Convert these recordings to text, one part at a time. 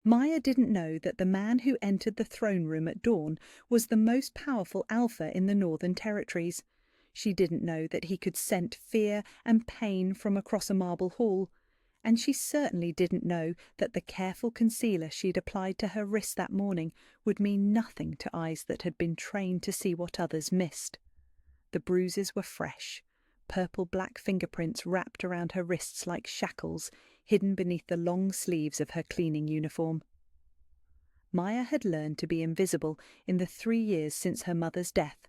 Maya didn't know that the man who entered the throne room at dawn was the most powerful Alpha in the Northern Territories. She didn't know that he could scent fear and pain from across a marble hall, and she certainly didn't know that the careful concealer she'd applied to her wrist that morning would mean nothing to eyes that had been trained to see what others missed. The bruises were fresh, purple-black fingerprints wrapped around her wrists like shackles, hidden beneath the long sleeves of her cleaning uniform. Maya had learned to be invisible in the 3 years since her mother's death,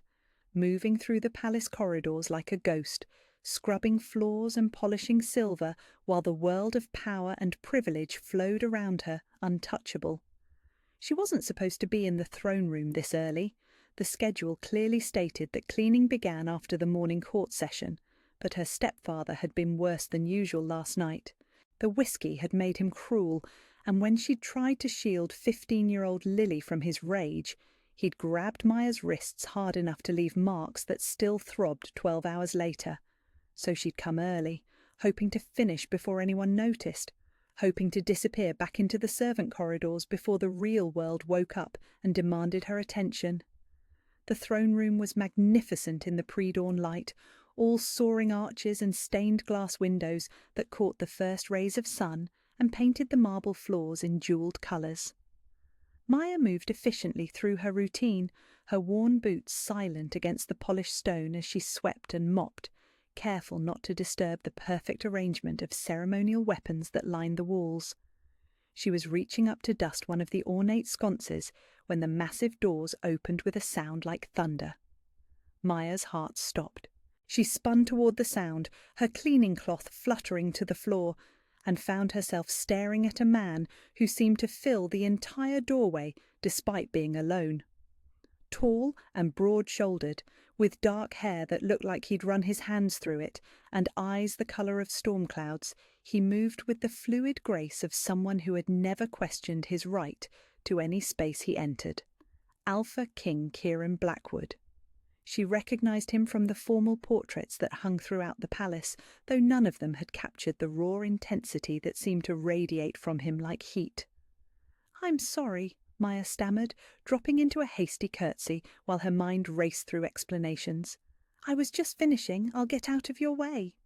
moving through the palace corridors like a ghost, scrubbing floors and polishing silver while the world of power and privilege flowed around her, untouchable. She wasn't supposed to be in the throne room this early. The schedule clearly stated that cleaning began after the morning court session, but her stepfather had been worse than usual last night. The whiskey had made him cruel, and when she'd tried to shield 15-year-old Lily from his rage, he'd grabbed Maya's wrists hard enough to leave marks that still throbbed 12 hours later. So she'd come early, hoping to finish before anyone noticed, hoping to disappear back into the servant corridors before the real world woke up and demanded her attention. The throne room was magnificent in the pre-dawn light, all soaring arches and stained glass windows that caught the first rays of sun and painted the marble floors in jewelled colours. Maya moved efficiently through her routine, her worn boots silent against the polished stone as she swept and mopped, careful not to disturb the perfect arrangement of ceremonial weapons that lined the walls. She was reaching up to dust one of the ornate sconces when the massive doors opened with a sound like thunder. Maya's heart stopped. She spun toward the sound, her cleaning cloth fluttering to the floor, and found herself staring at a man who seemed to fill the entire doorway despite being alone. Tall and broad-shouldered, with dark hair that looked like he'd run his hands through it, and eyes the colour of storm clouds, he moved with the fluid grace of someone who had never questioned his right to any space he entered. Alpha King Kieran Blackwood. She recognised him from the formal portraits that hung throughout the palace, though none of them had captured the raw intensity that seemed to radiate from him like heat. "I'm sorry," Maya stammered, dropping into a hasty curtsy while her mind raced through explanations. "I was just finishing. I'll get out of your way."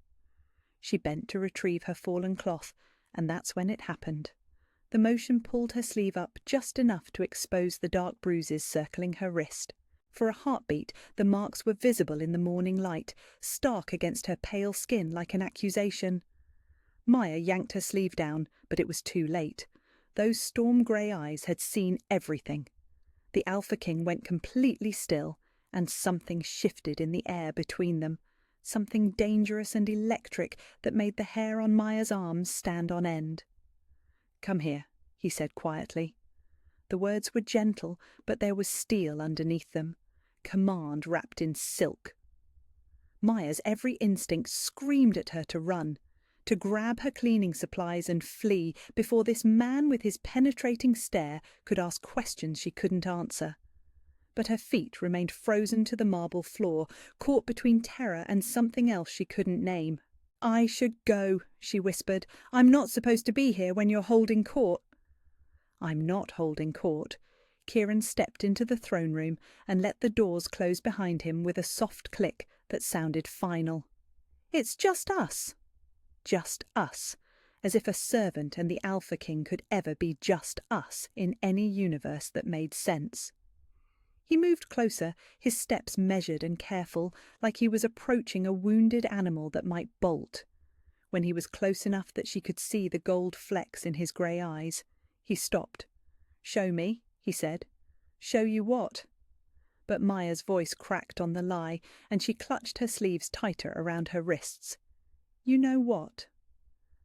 She bent to retrieve her fallen cloth, and that's when it happened. The motion pulled her sleeve up just enough to expose the dark bruises circling her wrist. For a heartbeat, the marks were visible in the morning light, stark against her pale skin like an accusation. Maya yanked her sleeve down, but it was too late. Those storm-grey eyes had seen everything. The Alpha King went completely still, and something shifted in the air between them, something dangerous and electric that made the hair on Maya's arms stand on end. "Come here," he said quietly. The words were gentle, but there was steel underneath them. Command wrapped in silk. Maya's every instinct screamed at her to run, to grab her cleaning supplies and flee before this man with his penetrating stare could ask questions she couldn't answer. But her feet remained frozen to the marble floor, caught between terror and something else she couldn't name. "I should go," she whispered. "I'm not supposed to be here when you're holding court." "I'm not holding court." Kieran stepped into the throne room and let the doors close behind him with a soft click that sounded final. "It's just us." Just us. As if a servant and the Alpha King could ever be just us in any universe that made sense. He moved closer, his steps measured and careful, like he was approaching a wounded animal that might bolt. When he was close enough that she could see the gold flecks in his grey eyes, he stopped. "Show me," he said. "Show you what?" But Maya's voice cracked on the lie, and she clutched her sleeves tighter around her wrists. "You know what?"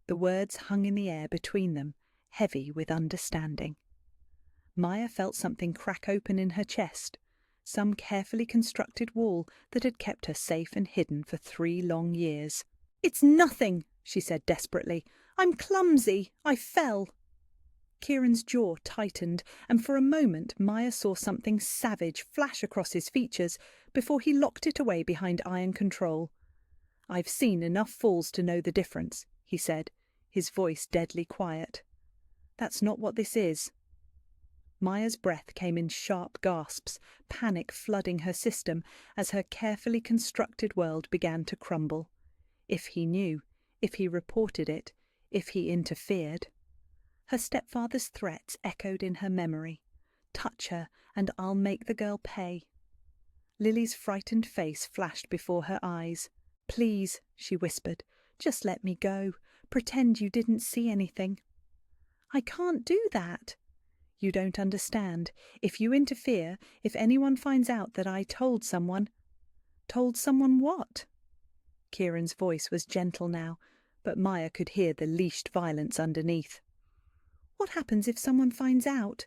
The words hung in the air between them, heavy with understanding. Maya felt something crack open in her chest, some carefully constructed wall that had kept her safe and hidden for 3 long years. "It's nothing," she said desperately. "I'm clumsy. I fell." Kieran's jaw tightened, and for a moment Maya saw something savage flash across his features before he locked it away behind iron control. "I've seen enough falls to know the difference," he said, his voice deadly quiet. That's not what this is." Maya's breath came in sharp gasps, panic flooding her system as her carefully constructed world began to crumble. If he knew, if he reported it, if he interfered. Her stepfather's threats echoed in her memory. "Touch her, and I'll make the girl pay." Lily's frightened face flashed before her eyes. "Please," she whispered, "just let me go. Pretend you didn't see anything." "I can't do that." "You don't understand. If you interfere, if anyone finds out that I told someone—" "Told someone what?" Kieran's voice was gentle now, but Maya could hear the leashed violence underneath. "What happens if someone finds out?"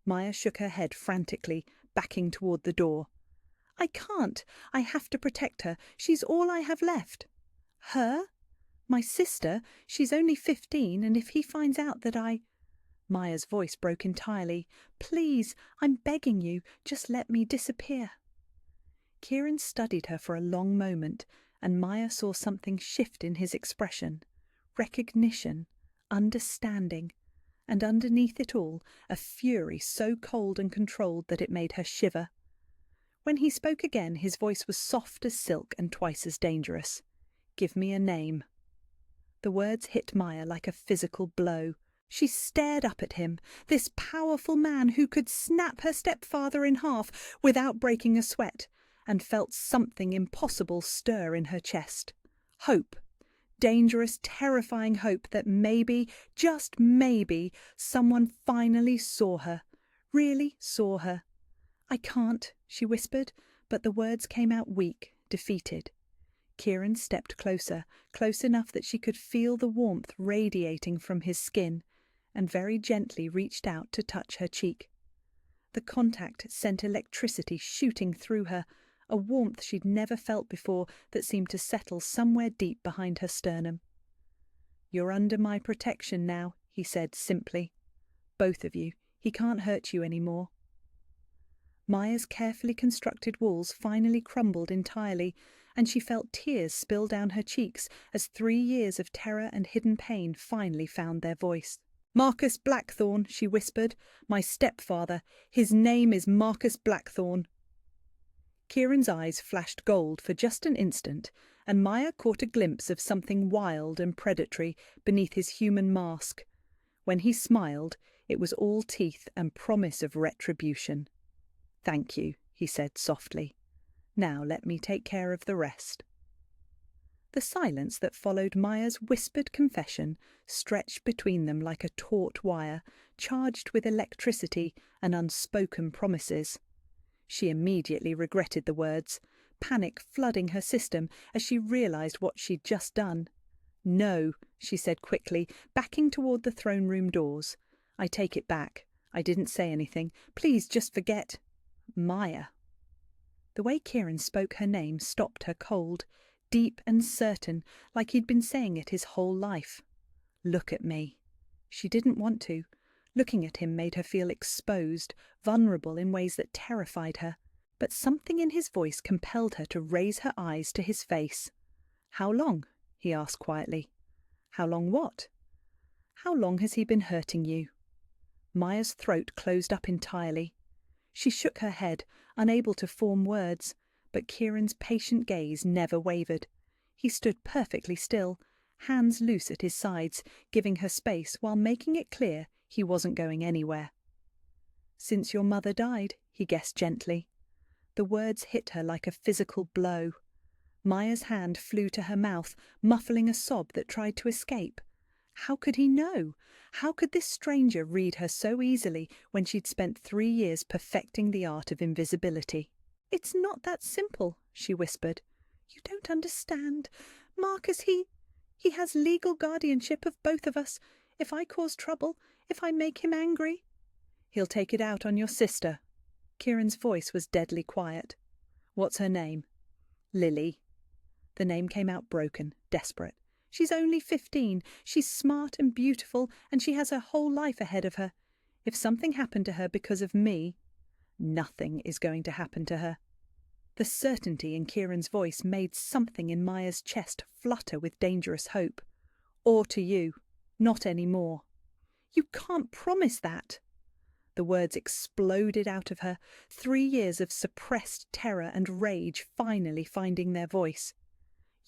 Maya shook her head frantically, backing toward the door. "I can't. I have to protect her. She's all I have left." "Her? My sister? She's only 15, and if he finds out that I—" Maya's voice broke entirely. "Please, I'm begging you, just let me disappear." Kieran studied her for a long moment, and Maya saw something shift in his expression. Recognition, understanding, and underneath it all, a fury so cold and controlled that it made her shiver. When he spoke again, his voice was soft as silk and twice as dangerous. "Give me a name." The words hit Maya like a physical blow. She stared up at him, this powerful man who could snap her stepfather in half without breaking a sweat, and felt something impossible stir in her chest. Hope. Dangerous, terrifying hope that maybe, just maybe, someone finally saw her. Really saw her. "I can't," she whispered, but the words came out weak, defeated. Kieran stepped closer, close enough that she could feel the warmth radiating from his skin, and very gently reached out to touch her cheek. The contact sent electricity shooting through her, a warmth she'd never felt before that seemed to settle somewhere deep behind her sternum. "You're under my protection now," he said simply. "Both of you. He can't hurt you anymore." Maya's carefully constructed walls finally crumbled entirely, and she felt tears spill down her cheeks as 3 years of terror and hidden pain finally found their voice. "Marcus Blackthorne," she whispered. "My stepfather. His name is Marcus Blackthorne." Kieran's eyes flashed gold for just an instant, and Maya caught a glimpse of something wild and predatory beneath his human mask. When he smiled, it was all teeth and promise of retribution. "Thank you," he said softly. "Now let me take care of the rest." The silence that followed Maya's whispered confession stretched between them like a taut wire, charged with electricity and unspoken promises. She immediately regretted the words, panic flooding her system as she realized what she'd just done. "No," she said quickly, backing toward the throne room doors. "I take it back. I didn't say anything. Please just forget—" "Maya." The way Kieran spoke her name stopped her cold, deep and certain, like he'd been saying it his whole life. "Look at me." She didn't want to. Looking at him made her feel exposed, vulnerable in ways that terrified her. But something in his voice compelled her to raise her eyes to his face. "How long?" he asked quietly. "How long what?" "How long has he been hurting you?" Maya's throat closed up entirely. She shook her head, unable to form words, but Kieran's patient gaze never wavered. He stood perfectly still, hands loose at his sides, giving her space while making it clear he wasn't going anywhere. "Since your mother died," he guessed gently. The words hit her like a physical blow. Maya's hand flew to her mouth, muffling a sob that tried to escape. How could he know? How could this stranger read her so easily when she'd spent 3 years perfecting the art of invisibility? "It's not that simple," she whispered. "You don't understand. Marcus, he has legal guardianship of both of us. If I cause trouble, if I make him angry—" "He'll take it out on your sister." Kieran's voice was deadly quiet. "What's her name?" "Lily." The name came out broken, desperate. "She's only 15. She's smart and beautiful, and she has her whole life ahead of her. If something happened to her because of me—" "Nothing is going to happen to her." The certainty in Kieran's voice made something in Maya's chest flutter with dangerous hope. "Or to you. Not any more." You can't promise that." The words exploded out of her, 3 years of suppressed terror and rage finally finding their voice.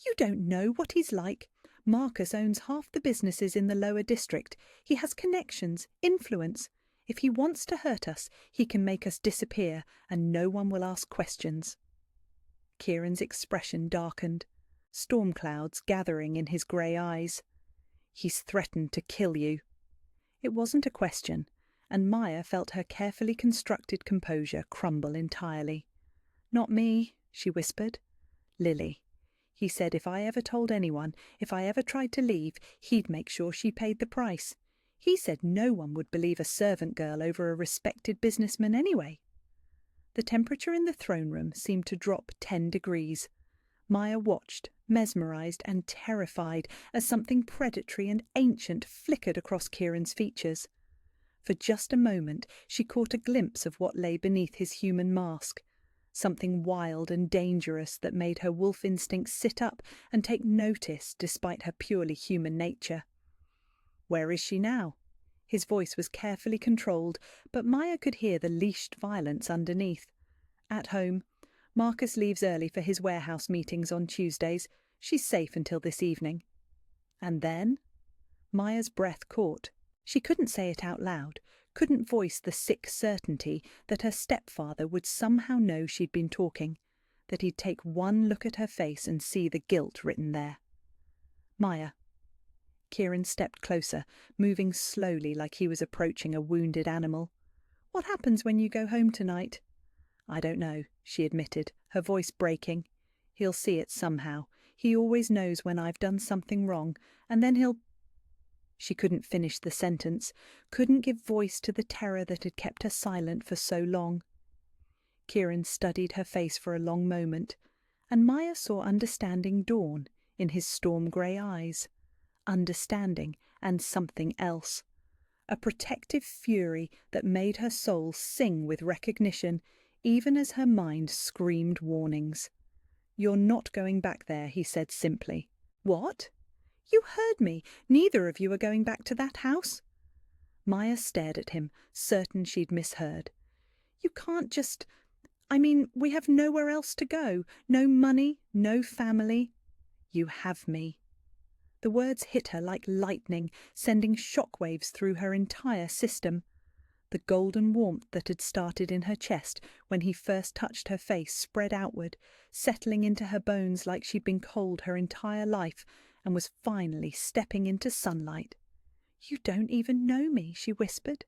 "You don't know what he's like. Marcus owns half the businesses in the lower district. He has connections, influence. If he wants to hurt us, he can make us disappear, and no one will ask questions." Kieran's expression darkened, storm clouds gathering in his grey eyes. "He's threatened to kill you." It wasn't a question, and Maya felt her carefully constructed composure crumble entirely. "Not me," she whispered. "Lily. He said if I ever told anyone, if I ever tried to leave, he'd make sure she paid the price. He said no one would believe a servant girl over a respected businessman anyway." The temperature in the throne room seemed to drop 10 degrees. Maya watched, mesmerised and terrified, as something predatory and ancient flickered across Kieran's features. For just a moment she caught a glimpse of what lay beneath his human mask, something wild and dangerous that made her wolf instincts sit up and take notice despite her purely human nature. "Where is she now?" His voice was carefully controlled, but Maya could hear the leashed violence underneath. "At home. Marcus leaves early for his warehouse meetings on Tuesdays. She's safe until this evening." "And then?" Maya's breath caught. She couldn't say it out loud, couldn't voice the sick certainty that her stepfather would somehow know she'd been talking, that he'd take one look at her face and see the guilt written there. "Maya." Kieran stepped closer, moving slowly like he was approaching a wounded animal. "What happens when you go home tonight?" "I don't know," she admitted, her voice breaking. "He'll see it somehow. He always knows when I've done something wrong, and then he'll—" She couldn't finish the sentence, couldn't give voice to the terror that had kept her silent for so long. Kieran studied her face for a long moment, and Maya saw understanding dawn in his storm-grey eyes. Understanding and something else. A protective fury that made her soul sing with recognition, even as her mind screamed warnings. "You're not going back there," he said simply. "What? You heard me. Neither of you are going back to that house." Maya stared at him, certain she'd misheard. "You can't just... we have nowhere else to go. No money, no family." "You have me." The words hit her like lightning, sending shockwaves through her entire system. The golden warmth that had started in her chest when he first touched her face spread outward, settling into her bones like she'd been cold her entire life, and was finally stepping into sunlight. "You don't even know me," she whispered.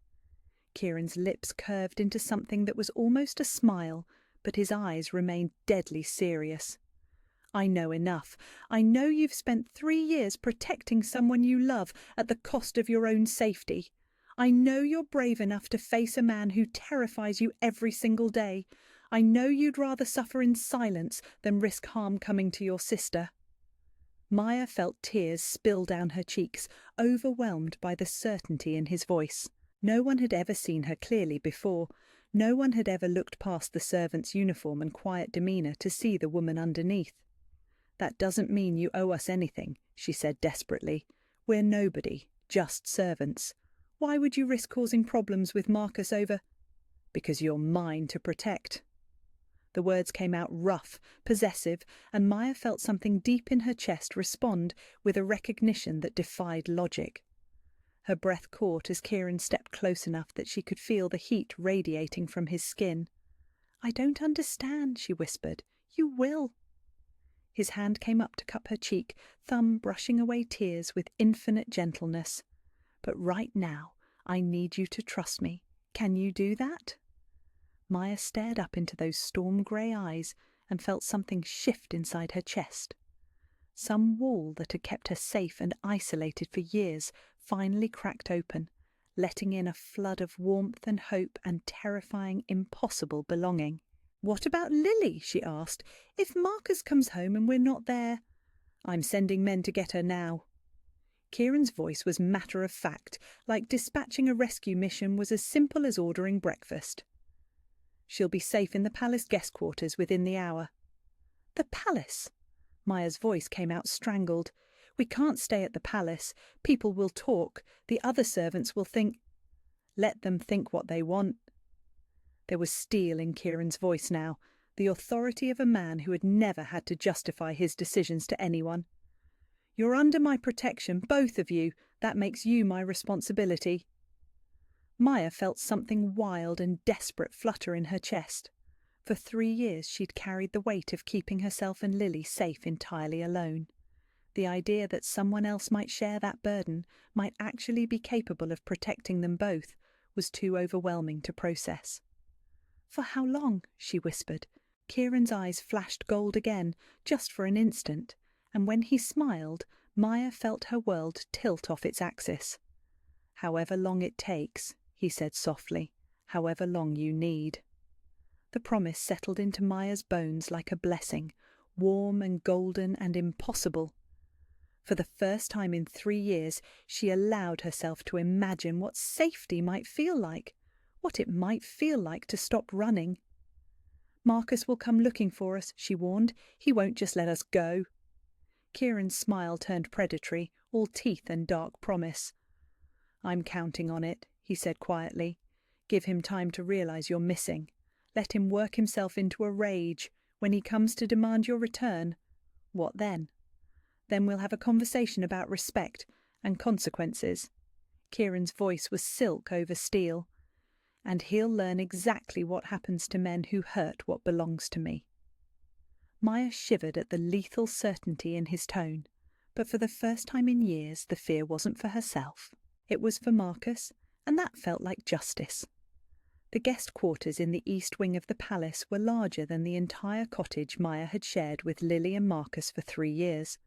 Kieran's lips curved into something that was almost a smile, but his eyes remained deadly serious. "I know enough. I know you've spent 3 years protecting someone you love at the cost of your own safety. I know you're brave enough to face a man who terrifies you every single day. I know you'd rather suffer in silence than risk harm coming to your sister." Maya felt tears spill down her cheeks, overwhelmed by the certainty in his voice. No one had ever seen her clearly before. No one had ever looked past the servant's uniform and quiet demeanour to see the woman underneath. "That doesn't mean you owe us anything," she said desperately. "We're nobody, just servants. Why would you risk causing problems with Marcus over—" "Because you're mine to protect." The words came out rough, possessive, and Maya felt something deep in her chest respond with a recognition that defied logic. Her breath caught as Kieran stepped close enough that she could feel the heat radiating from his skin. "I don't understand," she whispered. "You will." His hand came up to cup her cheek, thumb brushing away tears with infinite gentleness. "But right now, I need you to trust me. Can you do that?" Maya stared up into those storm-grey eyes and felt something shift inside her chest. Some wall that had kept her safe and isolated for years finally cracked open, letting in a flood of warmth and hope and terrifying, impossible belonging. "What about Lily?" she asked. "If Marcus comes home and we're not there—" "I'm sending men to get her now." Kieran's voice was matter-of-fact, like dispatching a rescue mission was as simple as ordering breakfast. "She'll be safe in the palace guest quarters within the hour." "The palace?" Maya's voice came out strangled. We can't stay at the palace. People will talk. The other servants will think. Let them think what they want. There was steel in Kieran's voice now, the authority of a man who had never had to justify his decisions to anyone. You're under my protection, both of you. That makes you my responsibility. Maya felt something wild and desperate flutter in her chest. For 3 years she'd carried the weight of keeping herself and Lily safe entirely alone. The idea that someone else might share that burden, might actually be capable of protecting them both, was too overwhelming to process. "For how long?" she whispered. Kieran's eyes flashed gold again, just for an instant, and when he smiled, Maya felt her world tilt off its axis. "However long it takes," he said softly, "however long you need." The promise settled into Maya's bones like a blessing, warm and golden and impossible. For the first time in 3 years, she allowed herself to imagine what safety might feel like, what it might feel like to stop running. "Marcus will come looking for us," she warned. "He won't just let us go." Kieran's smile turned predatory, all teeth and dark promise. "I'm counting on it," he said quietly. "Give him time to realize you're missing. Let him work himself into a rage. When he comes to demand your return, what then? Then we'll have a conversation about respect and consequences." Kieran's voice was silk over steel. "And he'll learn exactly what happens to men who hurt what belongs to me." Maya shivered at the lethal certainty in his tone, but for the first time in years the fear wasn't for herself. It was for Marcus, and that felt like justice. The guest quarters in the east wing of the palace were larger than the entire cottage Maya had shared with Lily and Marcus for 3 years.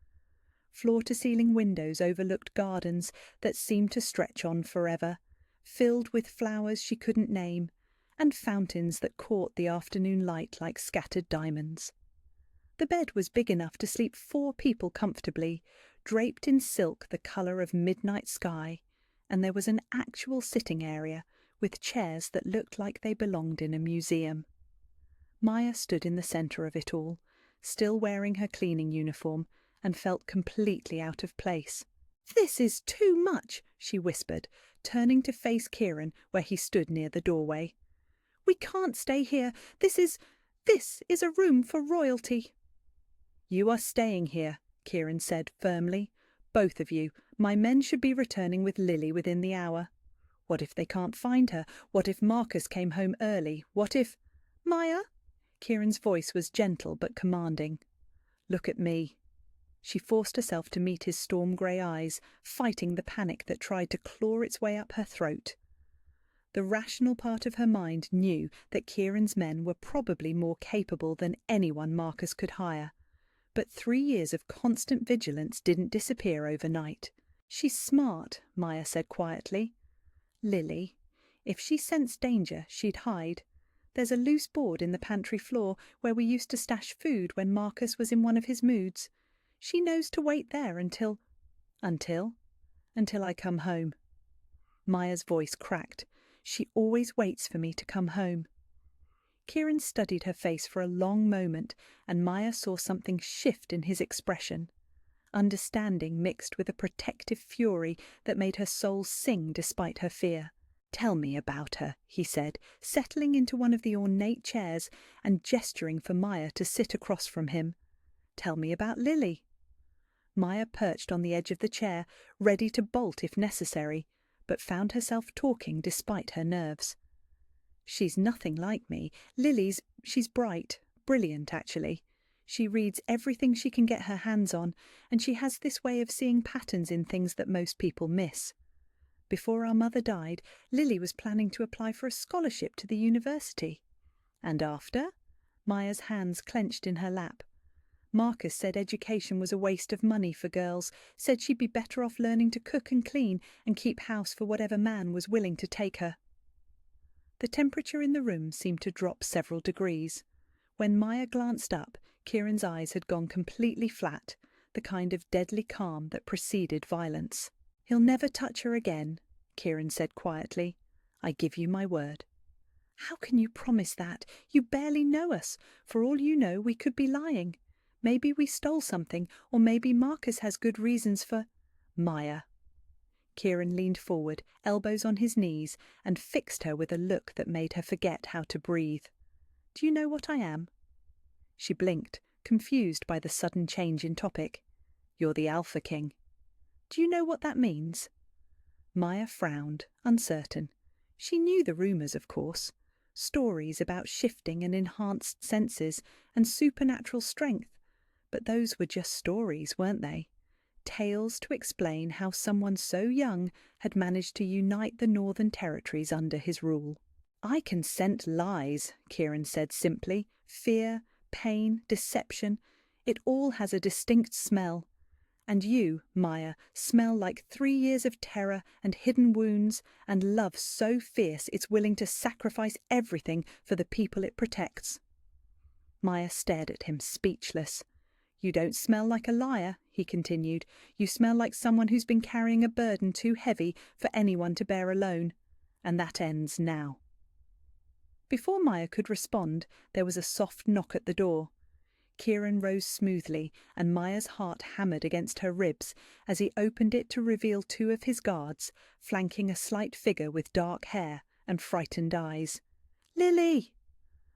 Floor-to-ceiling windows overlooked gardens that seemed to stretch on forever, filled with flowers she couldn't name, and fountains that caught the afternoon light like scattered diamonds. The bed was big enough to sleep 4 people comfortably, draped in silk the colour of midnight sky, and there was an actual sitting area with chairs that looked like they belonged in a museum. Maya stood in the centre of it all, still wearing her cleaning uniform, and felt completely out of place. "This is too much," she whispered, turning to face Kieran where he stood near the doorway. "We can't stay here. This is a room for royalty." "You are staying here," Kieran said firmly. "Both of you. My men should be returning with Lily within the hour. What if they can't find her? What if Marcus came home early? What if—" "Maya?" Kieran's voice was gentle but commanding. "Look at me." She forced herself to meet his storm-grey eyes, fighting the panic that tried to claw its way up her throat. The rational part of her mind knew that Kieran's men were probably more capable than anyone Marcus could hire. But 3 years of constant vigilance didn't disappear overnight. "She's smart," Maya said quietly. "Lily. If she sensed danger, she'd hide. There's a loose board in the pantry floor where we used to stash food when Marcus was in one of his moods. She knows to wait there until I come home." Maya's voice cracked. "She always waits for me to come home." Kieran studied her face for a long moment, and Maya saw something shift in his expression. Understanding mixed with a protective fury that made her soul sing despite her fear. "Tell me about her," he said, settling into one of the ornate chairs and gesturing for Maya to sit across from him. "Tell me about Lily." Maya perched on the edge of the chair, ready to bolt if necessary, but found herself talking despite her nerves. "She's nothing like me. She's bright, brilliant actually. She reads everything she can get her hands on, and she has this way of seeing patterns in things that most people miss. Before our mother died, Lily was planning to apply for a scholarship to the university. And after?" Maya's hands clenched in her lap. "Marcus said education was a waste of money for girls, said she'd be better off learning to cook and clean and keep house for whatever man was willing to take her." The temperature in the room seemed to drop several degrees. When Maya glanced up, Kieran's eyes had gone completely flat, the kind of deadly calm that preceded violence. "He'll never touch her again," Kieran said quietly. "I give you my word." "How can you promise that? You barely know us. For all you know, we could be lying. Maybe we stole something, or maybe Marcus has good reasons for— Maya. Kieran leaned forward, elbows on his knees, and fixed her with a look that made her forget how to breathe. Do you know what I am? She blinked, confused by the sudden change in topic. You're the Alpha King. Do you know what that means? Maya frowned, uncertain. She knew the rumours, of course. Stories about shifting and enhanced senses and supernatural strength. But those were just stories, weren't they? Tales to explain how someone so young had managed to unite the Northern Territories under his rule. I can scent lies, Kieran said simply. Fear, pain, deception. It all has a distinct smell. And you, Maya, smell like 3 years of terror and hidden wounds and love so fierce it's willing to sacrifice everything for the people it protects. Maya stared at him, speechless. You don't smell like a liar, he continued. You smell like someone who's been carrying a burden too heavy for anyone to bear alone. And that ends now. Before Maya could respond, there was a soft knock at the door. Kieran rose smoothly, and Maya's heart hammered against her ribs as he opened it to reveal 2 of his guards, flanking a slight figure with dark hair and frightened eyes. Lily!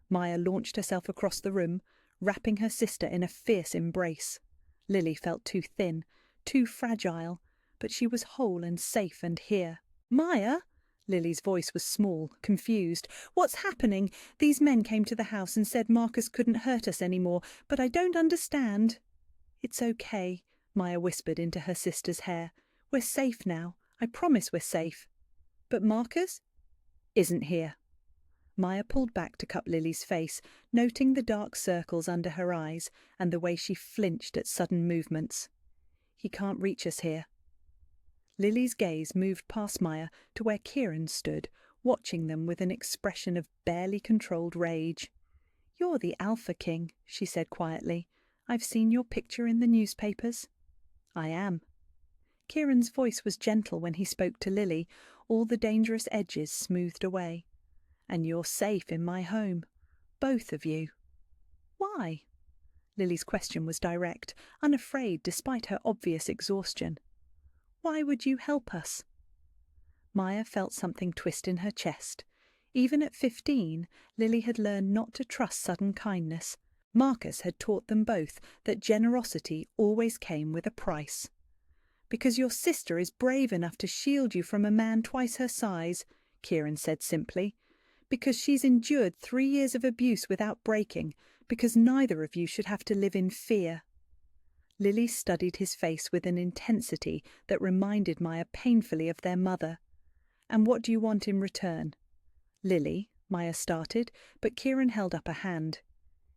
Maya launched herself across the room, wrapping her sister in a fierce embrace. Lily felt too thin, too fragile, but she was whole and safe and here. Maya! Lily's voice was small, confused. What's happening? These men came to the house and said Marcus couldn't hurt us anymore, but I don't understand. It's okay, Maya whispered into her sister's hair. We're safe now. I promise we're safe. But Marcus isn't here. Maya pulled back to cup Lily's face, noting the dark circles under her eyes and the way she flinched at sudden movements. He can't reach us here. Lily's gaze moved past Maya to where Kieran stood, watching them with an expression of barely controlled rage. You're the Alpha King, she said quietly. I've seen your picture in the newspapers. I am. Kieran's voice was gentle when he spoke to Lily, all the dangerous edges smoothed away. And you're safe in my home. Both of you. Why? Lily's question was direct, unafraid despite her obvious exhaustion. Why would you help us? Maya felt something twist in her chest. Even at 15, Lily had learned not to trust sudden kindness. Marcus had taught them both that generosity always came with a price. Because your sister is brave enough to shield you from a man twice her size, Kieran said simply. Because she's endured 3 years of abuse without breaking. Because neither of you should have to live in fear. Lily studied his face with an intensity that reminded Maya painfully of their mother. And what do you want in return? Lily, Maya started, but Kieran held up a hand.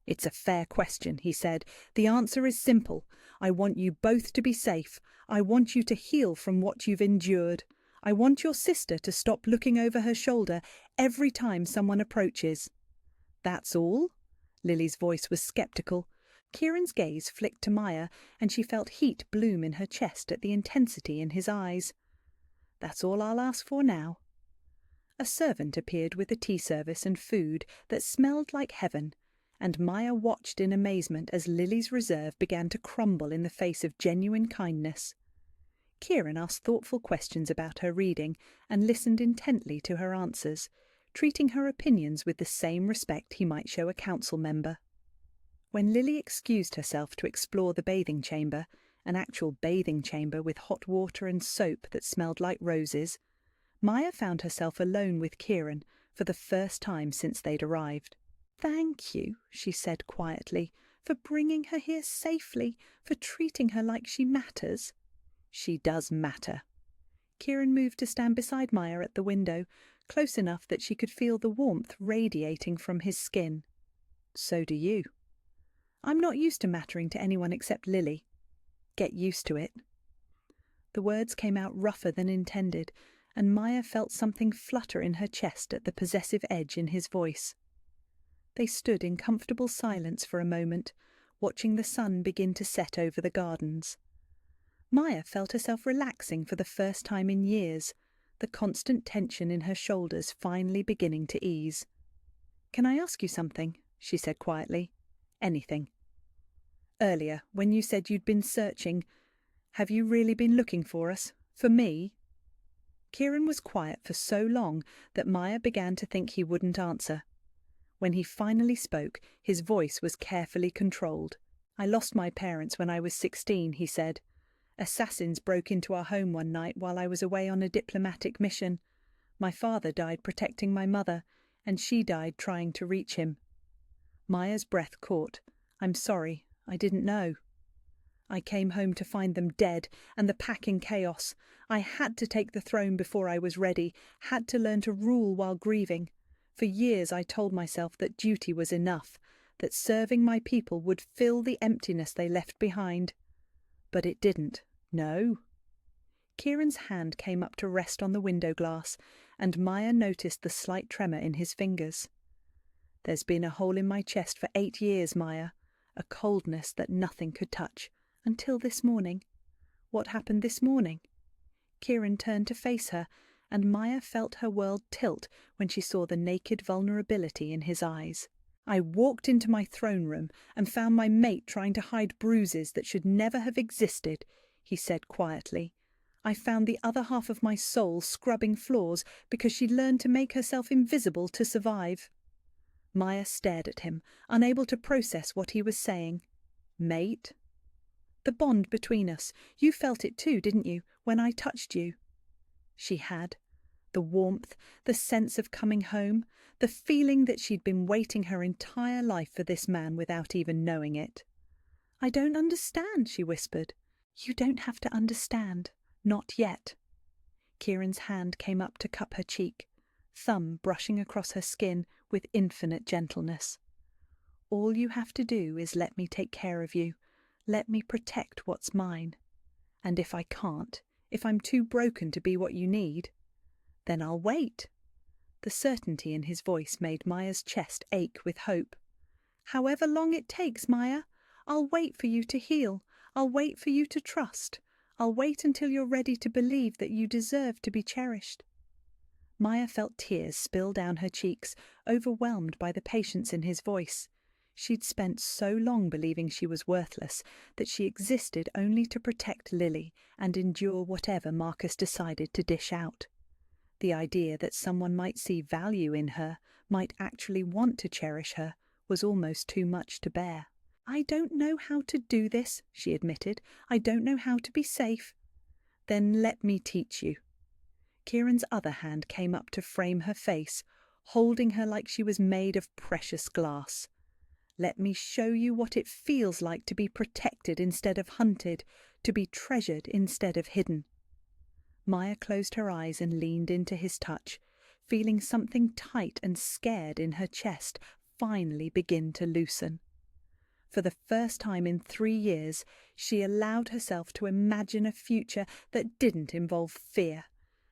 It's a fair question, he said. The answer is simple. I want you both to be safe. I want you to heal from what you've endured. I want your sister to stop looking over her shoulder every time someone approaches. That's all? Lily's voice was sceptical. Kieran's gaze flicked to Maya, and she felt heat bloom in her chest at the intensity in his eyes. That's all I'll ask for now. A servant appeared with the tea service and food that smelled like heaven, and Maya watched in amazement as Lily's reserve began to crumble in the face of genuine kindness. Kieran asked thoughtful questions about her reading and listened intently to her answers, treating her opinions with the same respect he might show a council member. When Lily excused herself to explore the bathing chamber, an actual bathing chamber with hot water and soap that smelled like roses, Maya found herself alone with Kieran for the first time since they'd arrived. Thank you, she said quietly, for bringing her here safely, for treating her like she matters. She does matter. Kieran moved to stand beside Maya at the window, close enough that she could feel the warmth radiating from his skin. So do you. I'm not used to mattering to anyone except Lily. Get used to it. The words came out rougher than intended, and Maya felt something flutter in her chest at the possessive edge in his voice. They stood in comfortable silence for a moment, watching the sun begin to set over the gardens. Maya felt herself relaxing for the first time in years, the constant tension in her shoulders finally beginning to ease. Can I ask you something? She said quietly. Anything. Earlier, when you said you'd been searching, have you really been looking for us? For me?" Kieran was quiet for so long that Maya began to think he wouldn't answer. When he finally spoke, his voice was carefully controlled. "I lost my parents when I was 16, he said. "Assassins broke into our home one night while I was away on a diplomatic mission. My father died protecting my mother, and she died trying to reach him." Maya's breath caught. "I'm sorry, I didn't know." "I came home to find them dead, and the pack in chaos. I had to take the throne before I was ready, had to learn to rule while grieving. For years I told myself that duty was enough, that serving my people would fill the emptiness they left behind. But it didn't. No." Kieran's hand came up to rest on the window glass, and Maya noticed the slight tremor in his fingers. "There's been a hole in my chest for 8 years, Maya, a coldness that nothing could touch, until this morning." "What happened this morning?" Kieran turned to face her, and Maya felt her world tilt when she saw the naked vulnerability in his eyes. "I walked into my throne room and found my mate trying to hide bruises that should never have existed," he said quietly. "I found the other half of my soul scrubbing floors because she'd learned to make herself invisible to survive." Maya stared at him, unable to process what he was saying. "Mate?" "The bond between us. You felt it too, didn't you, when I touched you?" She had. The warmth, the sense of coming home, the feeling that she'd been waiting her entire life for this man without even knowing it. "I don't understand," she whispered. "You don't have to understand. Not yet." Kieran's hand came up to cup her cheek, thumb brushing across her skin with infinite gentleness. "All you have to do is let me take care of you. Let me protect what's mine. And if I can't, if I'm too broken to be what you need, then I'll wait." The certainty in his voice made Maya's chest ache with hope. "However long it takes, Maya, I'll wait for you to heal. I'll wait for you to trust. I'll wait until you're ready to believe that you deserve to be cherished." Maya felt tears spill down her cheeks, overwhelmed by the patience in his voice. She'd spent so long believing she was worthless that she existed only to protect Lily and endure whatever Marcus decided to dish out. The idea that someone might see value in her, might actually want to cherish her, was almost too much to bear. "I don't know how to do this," she admitted. "I don't know how to be safe." "Then let me teach you." Kieran's other hand came up to frame her face, holding her like she was made of precious glass. "Let me show you what it feels like to be protected instead of hunted, to be treasured instead of hidden." Maya closed her eyes and leaned into his touch, feeling something tight and scared in her chest finally begin to loosen. For the first time in 3 years, she allowed herself to imagine a future that didn't involve fear,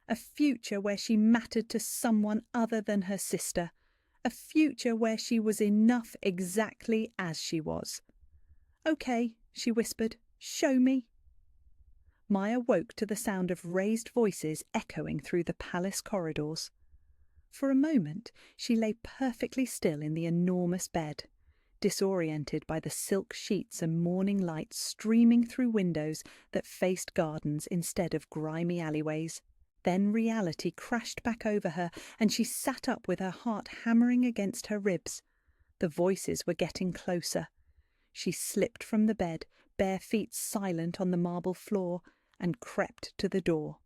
a future where she mattered to someone other than her sister, a future where she was enough exactly as she was. "Okay," she whispered, "show me." Maya woke to the sound of raised voices echoing through the palace corridors. For a moment, she lay perfectly still in the enormous bed, disoriented by the silk sheets and morning light streaming through windows that faced gardens instead of grimy alleyways. Then reality crashed back over her, and she sat up with her heart hammering against her ribs. The voices were getting closer. She slipped from the bed, bare feet silent on the marble floor, and crept to the door.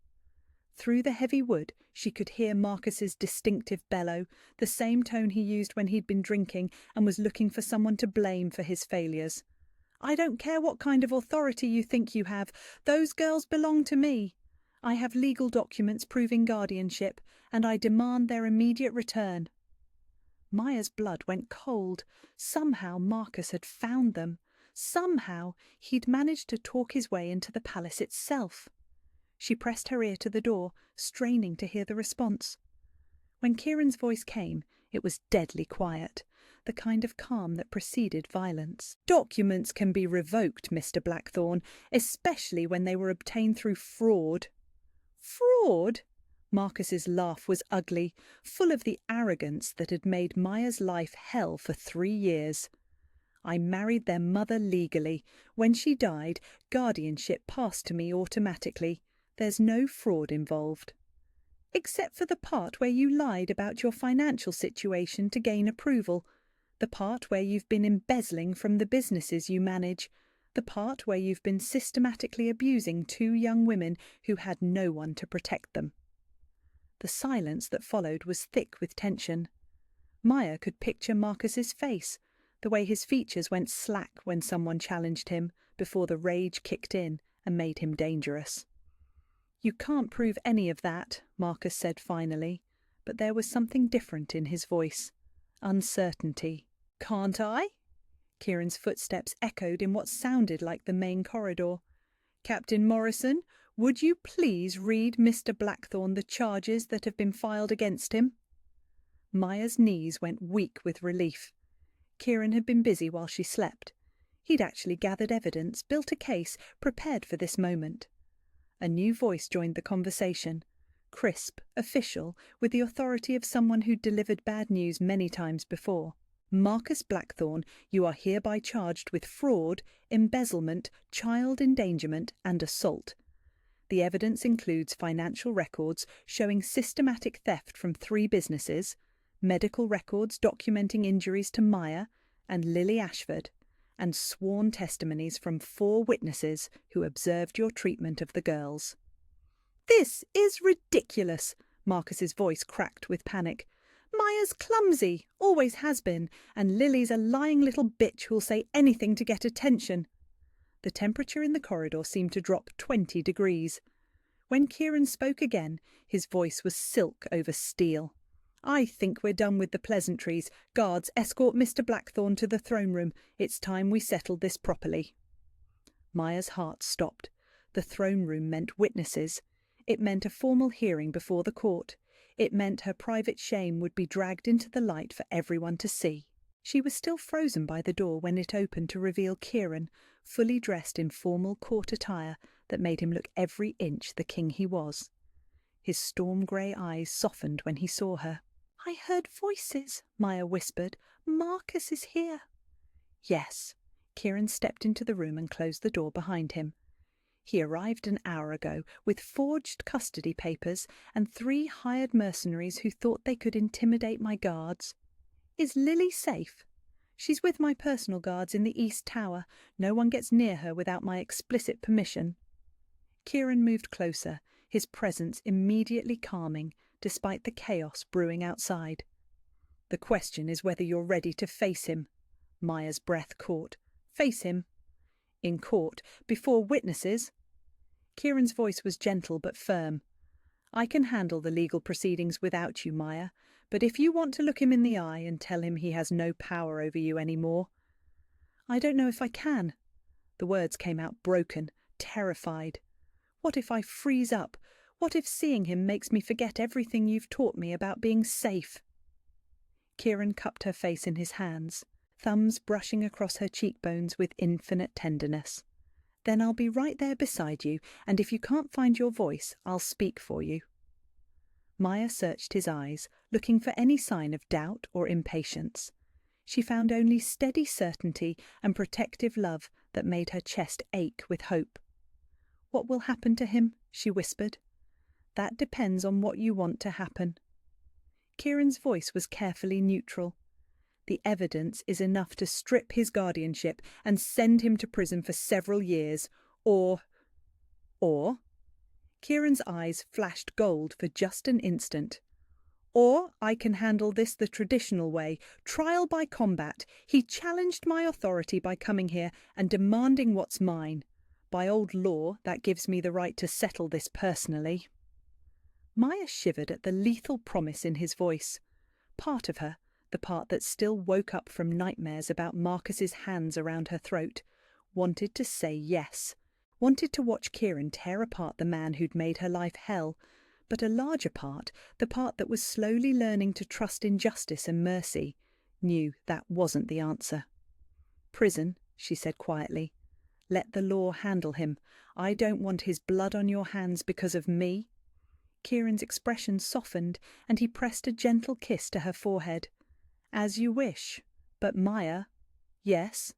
Through the heavy wood, she could hear Marcus's distinctive bellow, the same tone he used when he'd been drinking and was looking for someone to blame for his failures. "I don't care what kind of authority you think you have. Those girls belong to me. I have legal documents proving guardianship, and I demand their immediate return." Maya's blood went cold. Somehow Marcus had found them. Somehow he'd managed to talk his way into the palace itself. She pressed her ear to the door, straining to hear the response. When Kieran's voice came, it was deadly quiet, the kind of calm that preceded violence. "Documents can be revoked, Mr. Blackthorne, especially when they were obtained through fraud." "Fraud?" Marcus's laugh was ugly, full of the arrogance that had made Maya's life hell for 3 years. I married their mother legally. When she died, guardianship passed to me automatically. There's no fraud involved. Except for the part where you lied about your financial situation to gain approval, the part where you've been embezzling from the businesses you manage, the part where you've been systematically abusing two young women who had no one to protect them. The silence that followed was thick with tension. Maya could picture Marcus's face, the way his features went slack when someone challenged him before the rage kicked in and made him dangerous. "You can't prove any of that," Marcus said finally, but there was something different in his voice. Uncertainty. "Can't I?" Kieran's footsteps echoed in what sounded like the main corridor. "Captain Morrison, would you please read Mr. Blackthorne the charges that have been filed against him?" Maya's knees went weak with relief. Kieran had been busy while she slept. He'd actually gathered evidence, built a case, prepared for this moment. A new voice joined the conversation, crisp, official, with the authority of someone who'd delivered bad news many times before. "Marcus Blackthorne, you are hereby charged with fraud, embezzlement, child endangerment, and assault. The evidence includes financial records showing systematic theft from 3 businesses, medical records documenting injuries to Maya and Lily Ashford, and sworn testimonies from 4 witnesses who observed your treatment of the girls." "This is ridiculous," Marcus's voice cracked with panic. "Maya's clumsy, always has been, and Lily's a lying little bitch who'll say anything to get attention." The temperature in the corridor seemed to drop 20 degrees. When Kieran spoke again, his voice was silk over steel. "I think we're done with the pleasantries. Guards, escort Mr. Blackthorne to the throne room. It's time we settled this properly." Maya's heart stopped. The throne room meant witnesses. It meant a formal hearing before the court. It meant her private shame would be dragged into the light for everyone to see. She was still frozen by the door when it opened to reveal Kieran, fully dressed in formal court attire that made him look every inch the king he was. His storm-grey eyes softened when he saw her. "I heard voices," Maya whispered. "Marcus is here." "Yes." Kieran stepped into the room and closed the door behind him. "He arrived an hour ago with forged custody papers and 3 hired mercenaries who thought they could intimidate my guards. Is Lily safe?" "She's with my personal guards in the East Tower. No one gets near her without my explicit permission." Kieran moved closer, his presence immediately calming, despite the chaos brewing outside. "The question is whether you're ready to face him." Maya's breath caught. "Face him?" "In court, before witnesses." Kieran's voice was gentle but firm. "I can handle the legal proceedings without you, Maya, but if you want to look him in the eye and tell him he has no power over you anymore—" "I don't know if I can." The words came out broken, terrified. "What if I freeze up? What if seeing him makes me forget everything you've taught me about being safe?" Kieran cupped her face in his hands, thumbs brushing across her cheekbones with infinite tenderness. "Then I'll be right there beside you, and if you can't find your voice, I'll speak for you." Maya searched his eyes, looking for any sign of doubt or impatience. She found only steady certainty and protective love that made her chest ache with hope. "What will happen to him?" she whispered. "That depends on what you want to happen." Kieran's voice was carefully neutral. "The evidence is enough to strip his guardianship and send him to prison for several years, or... Kieran's eyes flashed gold for just an instant. "Or I can handle this the traditional way, trial by combat. He challenged my authority by coming here and demanding what's mine. By old law, that gives me the right to settle this personally." Maya shivered at the lethal promise in his voice. Part of her, the part that still woke up from nightmares about Marcus's hands around her throat, wanted to say yes, wanted to watch Kieran tear apart the man who'd made her life hell, but a larger part, the part that was slowly learning to trust in justice and mercy, knew that wasn't the answer. "Prison," she said quietly. "Let the law handle him. I don't want his blood on your hands because of me." Kieran's expression softened, and he pressed a gentle kiss to her forehead. "As you wish. But Maya—" "Yes?"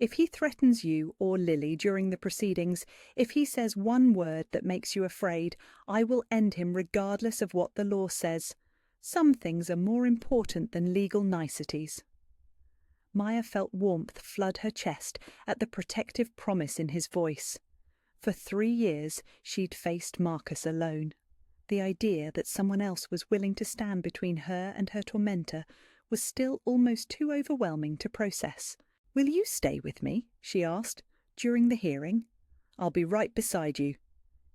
If he threatens you or Lily during the proceedings, if he says one word that makes you afraid, I will end him regardless of what the law says. Some things are more important than legal niceties." Maya felt warmth flood her chest at the protective promise in his voice. For 3 years she'd faced Marcus alone. The idea that someone else was willing to stand between her and her tormentor was still almost too overwhelming to process. "Will you stay with me?" she asked, "during the hearing? I'll be right beside you."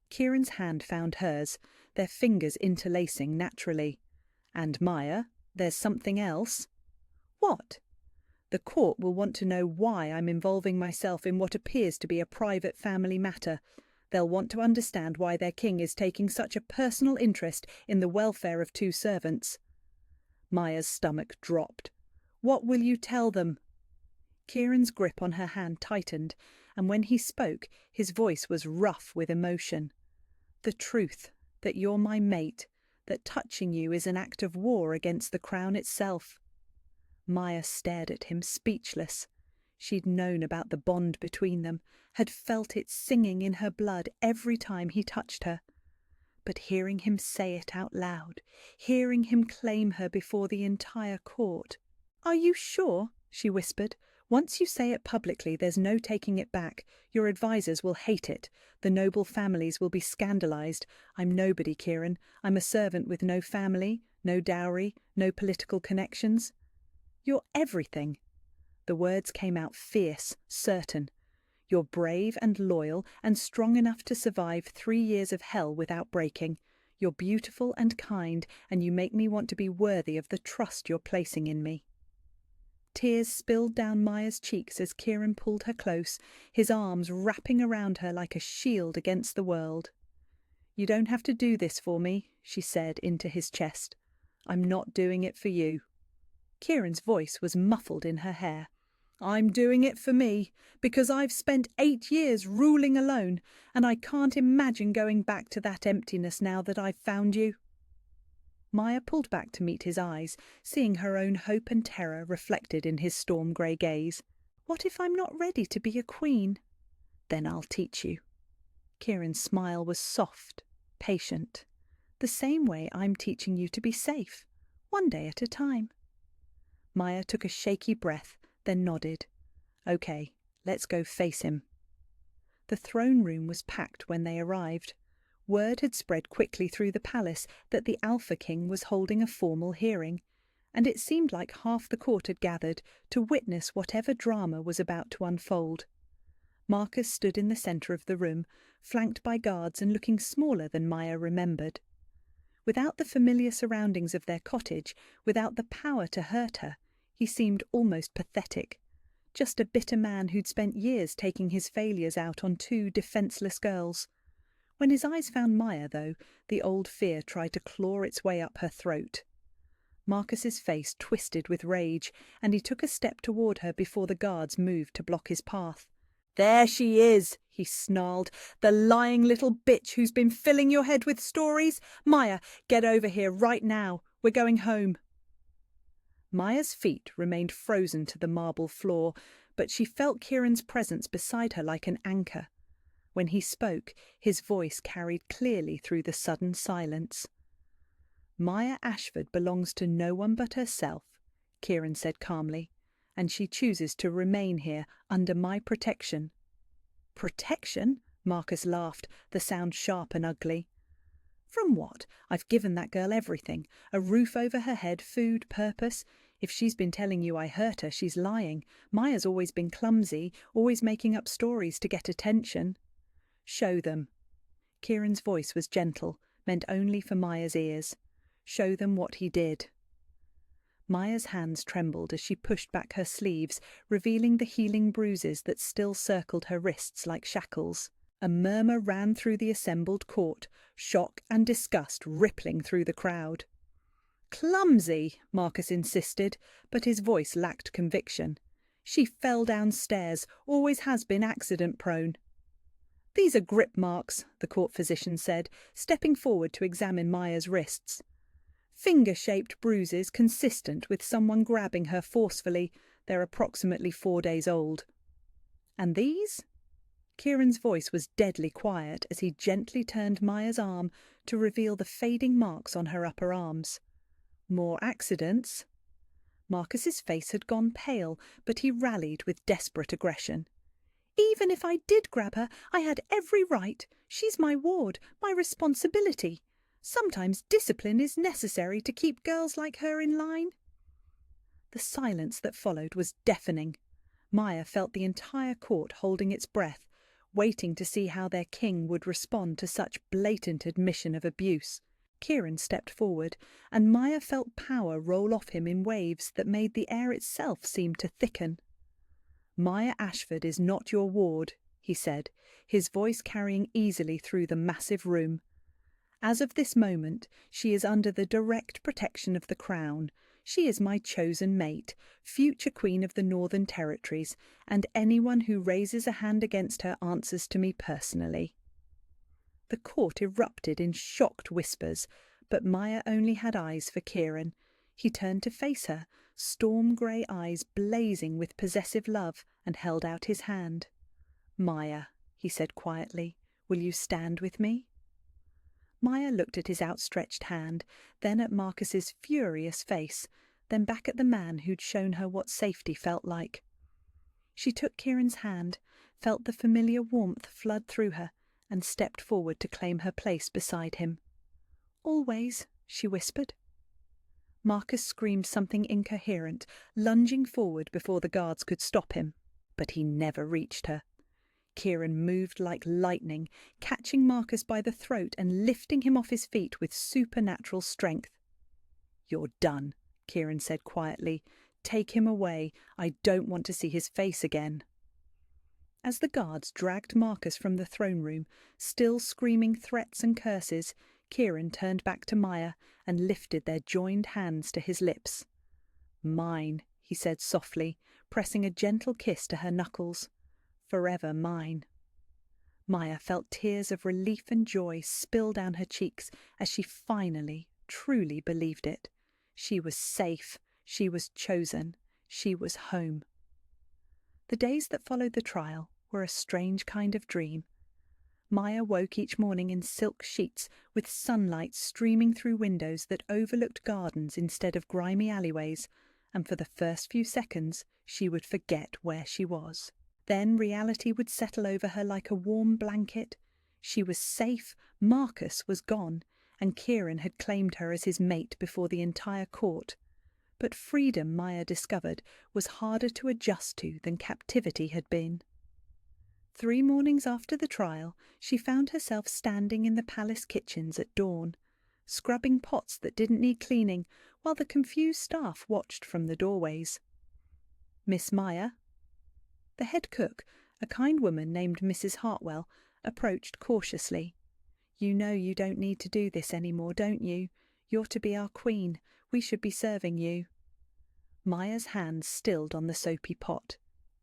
Kieran's hand found hers, their fingers interlacing naturally. "And Maya, there's something else." "What?" "The court will want to know why I'm involving myself in what appears to be a private family matter. They'll want to understand why their king is taking such a personal interest in the welfare of 2 servants." Maya's stomach dropped. "What will you tell them?" Kieran's grip on her hand tightened, and when he spoke, his voice was rough with emotion. "The truth, that you're my mate, that touching you is an act of war against the crown itself." Maya stared at him, speechless. She'd known about the bond between them, had felt it singing in her blood every time he touched her. But hearing him say it out loud, hearing him claim her before the entire court— "Are you sure?" she whispered. "Once you say it publicly, there's no taking it back. Your advisors will hate it. The noble families will be scandalized. I'm nobody, Kieran. I'm a servant with no family, no dowry, no political connections." "You're everything." The words came out fierce, certain. "You're brave and loyal and strong enough to survive 3 years of hell without breaking. You're beautiful and kind, and you make me want to be worthy of the trust you're placing in me." Tears spilled down Maya's cheeks as Kieran pulled her close, his arms wrapping around her like a shield against the world. "You don't have to do this for me," she said into his chest. "I'm not doing it for you." Kieran's voice was muffled in her hair. "I'm doing it for me, because I've spent 8 years ruling alone, and I can't imagine going back to that emptiness now that I've found you." Maya pulled back to meet his eyes, seeing her own hope and terror reflected in his storm-grey gaze. "What if I'm not ready to be a queen?" "Then I'll teach you." Kieran's smile was soft, patient. "The same way I'm teaching you to be safe, one day at a time." Maya took a shaky breath, then nodded. "Okay, let's go face him." The throne room was packed when they arrived. Word had spread quickly through the palace that the Alpha King was holding a formal hearing, and it seemed like half the court had gathered to witness whatever drama was about to unfold. Marcus stood in the centre of the room, flanked by guards and looking smaller than Maya remembered. Without the familiar surroundings of their cottage, without the power to hurt her, he seemed almost pathetic. Just a bitter man who'd spent years taking his failures out on 2 defenceless girls. When his eyes found Maya, though, the old fear tried to claw its way up her throat. Marcus's face twisted with rage, and he took a step toward her before the guards moved to block his path. "There she is," he snarled, "the lying little bitch who's been filling your head with stories. Maya, get over here right now. We're going home." Maya's feet remained frozen to the marble floor, but she felt Kieran's presence beside her like an anchor. When he spoke, his voice carried clearly through the sudden silence. "Maya Ashford belongs to no one but herself," Kieran said calmly, "and she chooses to remain here under my protection." "Protection?" Marcus laughed, the sound sharp and ugly. "From what? I've given that girl everything. A roof over her head, food, purpose. If she's been telling you I hurt her, she's lying. Maya's always been clumsy, always making up stories to get attention." "Show them." Kieran's voice was gentle, meant only for Maya's ears. "Show them what he did." Maya's hands trembled as she pushed back her sleeves, revealing the healing bruises that still circled her wrists like shackles. A murmur ran through the assembled court, shock and disgust rippling through the crowd. "Clumsy," Marcus insisted, but his voice lacked conviction. "She fell downstairs, always has been accident-prone." "These are grip marks," the court physician said, stepping forward to examine Maya's wrists. "Finger-shaped bruises consistent with someone grabbing her forcefully. They're approximately 4 days old." And these? Kieran's voice was deadly quiet as he gently turned Maya's arm to reveal the fading marks on her upper arms. More accidents? Marcus's face had gone pale, but he rallied with desperate aggression. Even if I did grab her, I had every right. She's my ward, my responsibility. Sometimes discipline is necessary to keep girls like her in line. The silence that followed was deafening. Maya felt the entire court holding its breath, waiting to see how their king would respond to such blatant admission of abuse. Kieran stepped forward, and Maya felt power roll off him in waves that made the air itself seem to thicken. "Maya Ashford is not your ward," he said, his voice carrying easily through the massive room. "As of this moment, she is under the direct protection of the Crown. She is my chosen mate, future Queen of the Northern Territories, and anyone who raises a hand against her answers to me personally." The court erupted in shocked whispers, but Maya only had eyes for Kieran. He turned to face her, storm-grey eyes blazing with possessive love, and held out his hand. "Maya," he said quietly, "will you stand with me?" Maya looked at his outstretched hand, then at Marcus's furious face, then back at the man who'd shown her what safety felt like. She took Kieran's hand, felt the familiar warmth flood through her, and stepped forward to claim her place beside him. "Always," she whispered. Marcus screamed something incoherent, lunging forward before the guards could stop him, but he never reached her. Kieran moved like lightning, catching Marcus by the throat and lifting him off his feet with supernatural strength. "You're done," Kieran said quietly. "Take him away. I don't want to see his face again." As the guards dragged Marcus from the throne room, still screaming threats and curses, Kieran turned back to Maya and lifted their joined hands to his lips. "Mine," he said softly, pressing a gentle kiss to her knuckles. "Forever mine." Maya felt tears of relief and joy spill down her cheeks as she finally, truly believed it. She was safe, she was chosen, she was home. The days that followed the trial were a strange kind of dream. Maya woke each morning in silk sheets, with sunlight streaming through windows that overlooked gardens instead of grimy alleyways, and for the first few seconds she would forget where she was. Then reality would settle over her like a warm blanket. She was safe, Marcus was gone, and Kieran had claimed her as his mate before the entire court. But freedom, Maya discovered, was harder to adjust to than captivity had been. 3 mornings after the trial, she found herself standing in the palace kitchens at dawn, scrubbing pots that didn't need cleaning, while the confused staff watched from the doorways. "Miss Maya?" The head cook, a kind woman named Mrs. Hartwell, approached cautiously. "You know you don't need to do this anymore, don't you? You're to be our queen. We should be serving you." Maya's hands stilled on the soapy pot.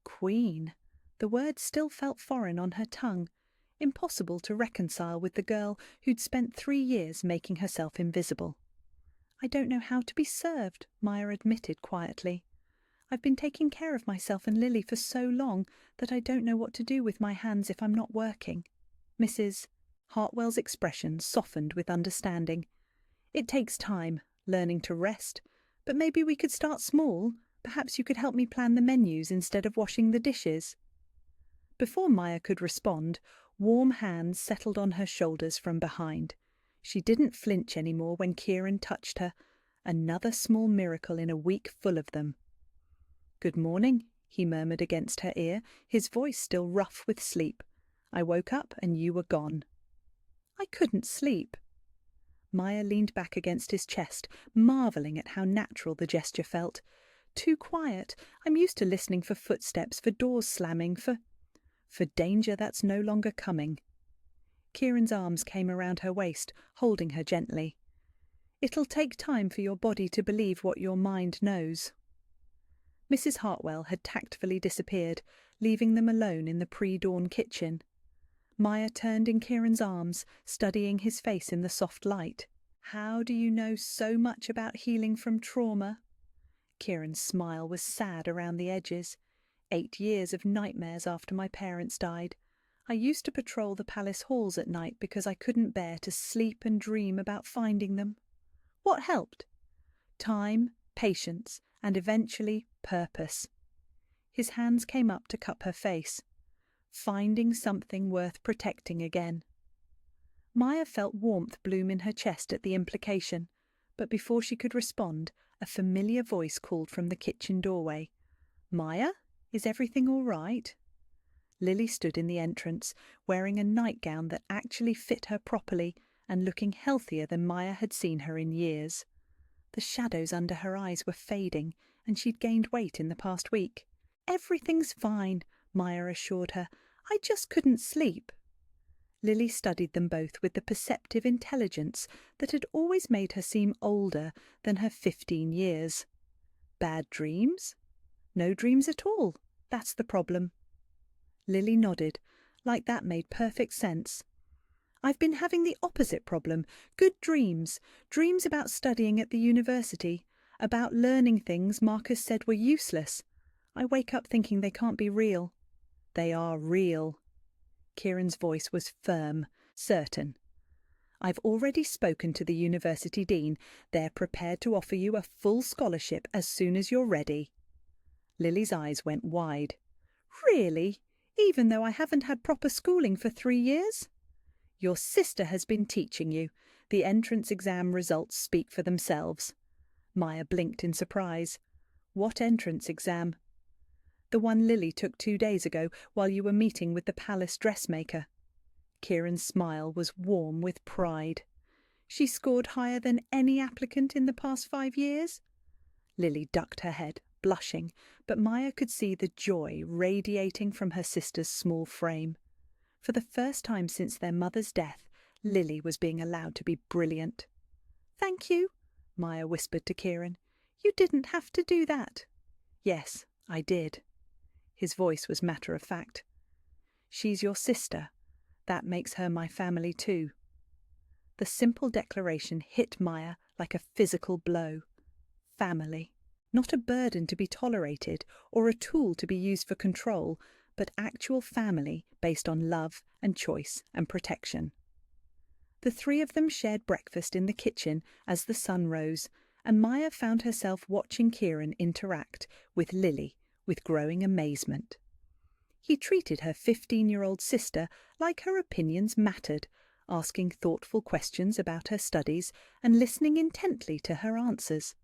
Queen. The word still felt foreign on her tongue, impossible to reconcile with the girl who'd spent 3 years making herself invisible. "I don't know how to be served," Maya admitted quietly. "I've been taking care of myself and Lily for so long that I don't know what to do with my hands if I'm not working." Mrs. Hartwell's expression softened with understanding. "It takes time, learning to rest, but maybe we could start small. Perhaps you could help me plan the menus instead of washing the dishes." Before Maya could respond, warm hands settled on her shoulders from behind. She didn't flinch anymore when Kieran touched her, another small miracle in a week full of them. "Good morning," he murmured against her ear, his voice still rough with sleep. "I woke up and you were gone." "I couldn't sleep." Maya leaned back against his chest, marvelling at how natural the gesture felt. "Too quiet. I'm used to listening for footsteps, for doors slamming, for danger that's no longer coming." Kieran's arms came around her waist, holding her gently. "It'll take time for your body to believe what your mind knows." Mrs. Hartwell had tactfully disappeared, leaving them alone in the pre-dawn kitchen. Maya turned in Kieran's arms, studying his face in the soft light. "How do you know so much about healing from trauma?" Kieran's smile was sad around the edges. 8 years of nightmares after my parents died. I used to patrol the palace halls at night because I couldn't bear to sleep and dream about finding them. What helped? Time, patience, and eventually purpose. His hands came up to cup her face. Finding something worth protecting again. Maya felt warmth bloom in her chest at the implication, but before she could respond, a familiar voice called from the kitchen doorway. "Maya, is everything all right?" Lily stood in the entrance, wearing a nightgown that actually fit her properly and looking healthier than Maya had seen her in years. The shadows under her eyes were fading, and she'd gained weight in the past week. "Everything's fine," Maya assured her. "I just couldn't sleep." Lily studied them both with the perceptive intelligence that had always made her seem older than her 15 years. Bad dreams? No dreams at all. That's the problem. Lily nodded, like that made perfect sense. "I've been having the opposite problem. Good dreams. Dreams about studying at the university. About learning things Marcus said were useless. I wake up thinking they can't be real." "They are real." Kieran's voice was firm, certain. "I've already spoken to the university dean. They're prepared to offer you a full scholarship as soon as you're ready." Lily's eyes went wide. "Really? Even though I haven't had proper schooling for 3 years?" "Your sister has been teaching you. The entrance exam results speak for themselves." Maya blinked in surprise. "What entrance exam?" "The one Lily took 2 days ago while you were meeting with the palace dressmaker." Kieran's smile was warm with pride. "She scored higher than any applicant in the past 5 years?" Lily ducked her head, blushing, but Maya could see the joy radiating from her sister's small frame. For the first time since their mother's death, Lily was being allowed to be brilliant. "Thank you," Maya whispered to Kieran. "You didn't have to do that." "Yes, I did." His voice was matter of fact. "She's your sister. That makes her my family too." The simple declaration hit Maya like a physical blow. Family. Not a burden to be tolerated or a tool to be used for control, but actual family based on love and choice and protection. The 3 of them shared breakfast in the kitchen as the sun rose, and Maya found herself watching Kieran interact with Lily with growing amazement. He treated her 15-year-old sister like her opinions mattered, asking thoughtful questions about her studies and listening intently to her answers.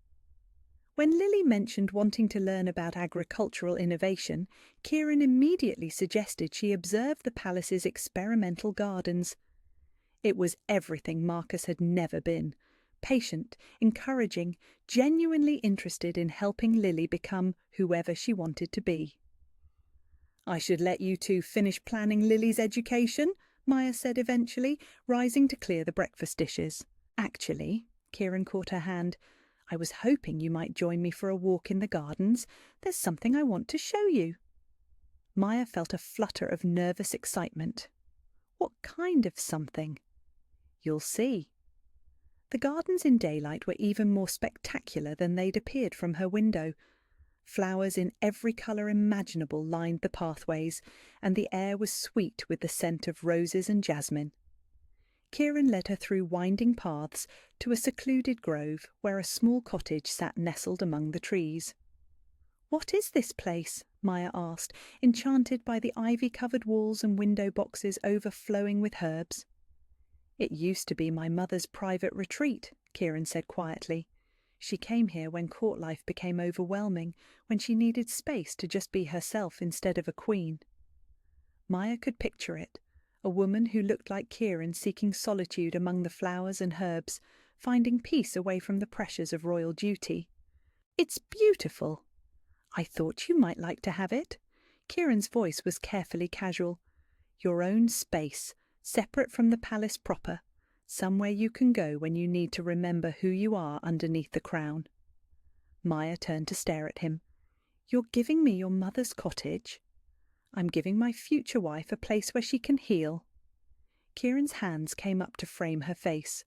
When Lily mentioned wanting to learn about agricultural innovation, Kieran immediately suggested she observe the palace's experimental gardens. It was everything Marcus had never been: patient, encouraging, genuinely interested in helping Lily become whoever she wanted to be. "I should let you 2 finish planning Lily's education," Maya said eventually, rising to clear the breakfast dishes. "Actually," Kieran caught her hand, "I was hoping you might join me for a walk in the gardens. There's something I want to show you." Maya felt a flutter of nervous excitement. What kind of something? "You'll see." The gardens in daylight were even more spectacular than they'd appeared from her window. Flowers in every colour imaginable lined the pathways, and the air was sweet with the scent of roses and jasmine. Kieran led her through winding paths to a secluded grove where a small cottage sat nestled among the trees. "What is this place?" Maya asked, enchanted by the ivy-covered walls and window boxes overflowing with herbs. "It used to be my mother's private retreat," Kieran said quietly. "She came here when court life became overwhelming, when she needed space to just be herself instead of a queen." Maya could picture it, a woman who looked like Kieran seeking solitude among the flowers and herbs, finding peace away from the pressures of royal duty. "It's beautiful." "I thought you might like to have it." Kieran's voice was carefully casual. "Your own space, separate from the palace proper. Somewhere you can go when you need to remember who you are underneath the crown." Maya turned to stare at him. "You're giving me your mother's cottage?" "I'm giving my future wife a place where she can heal." Kieran's hands came up to frame her face.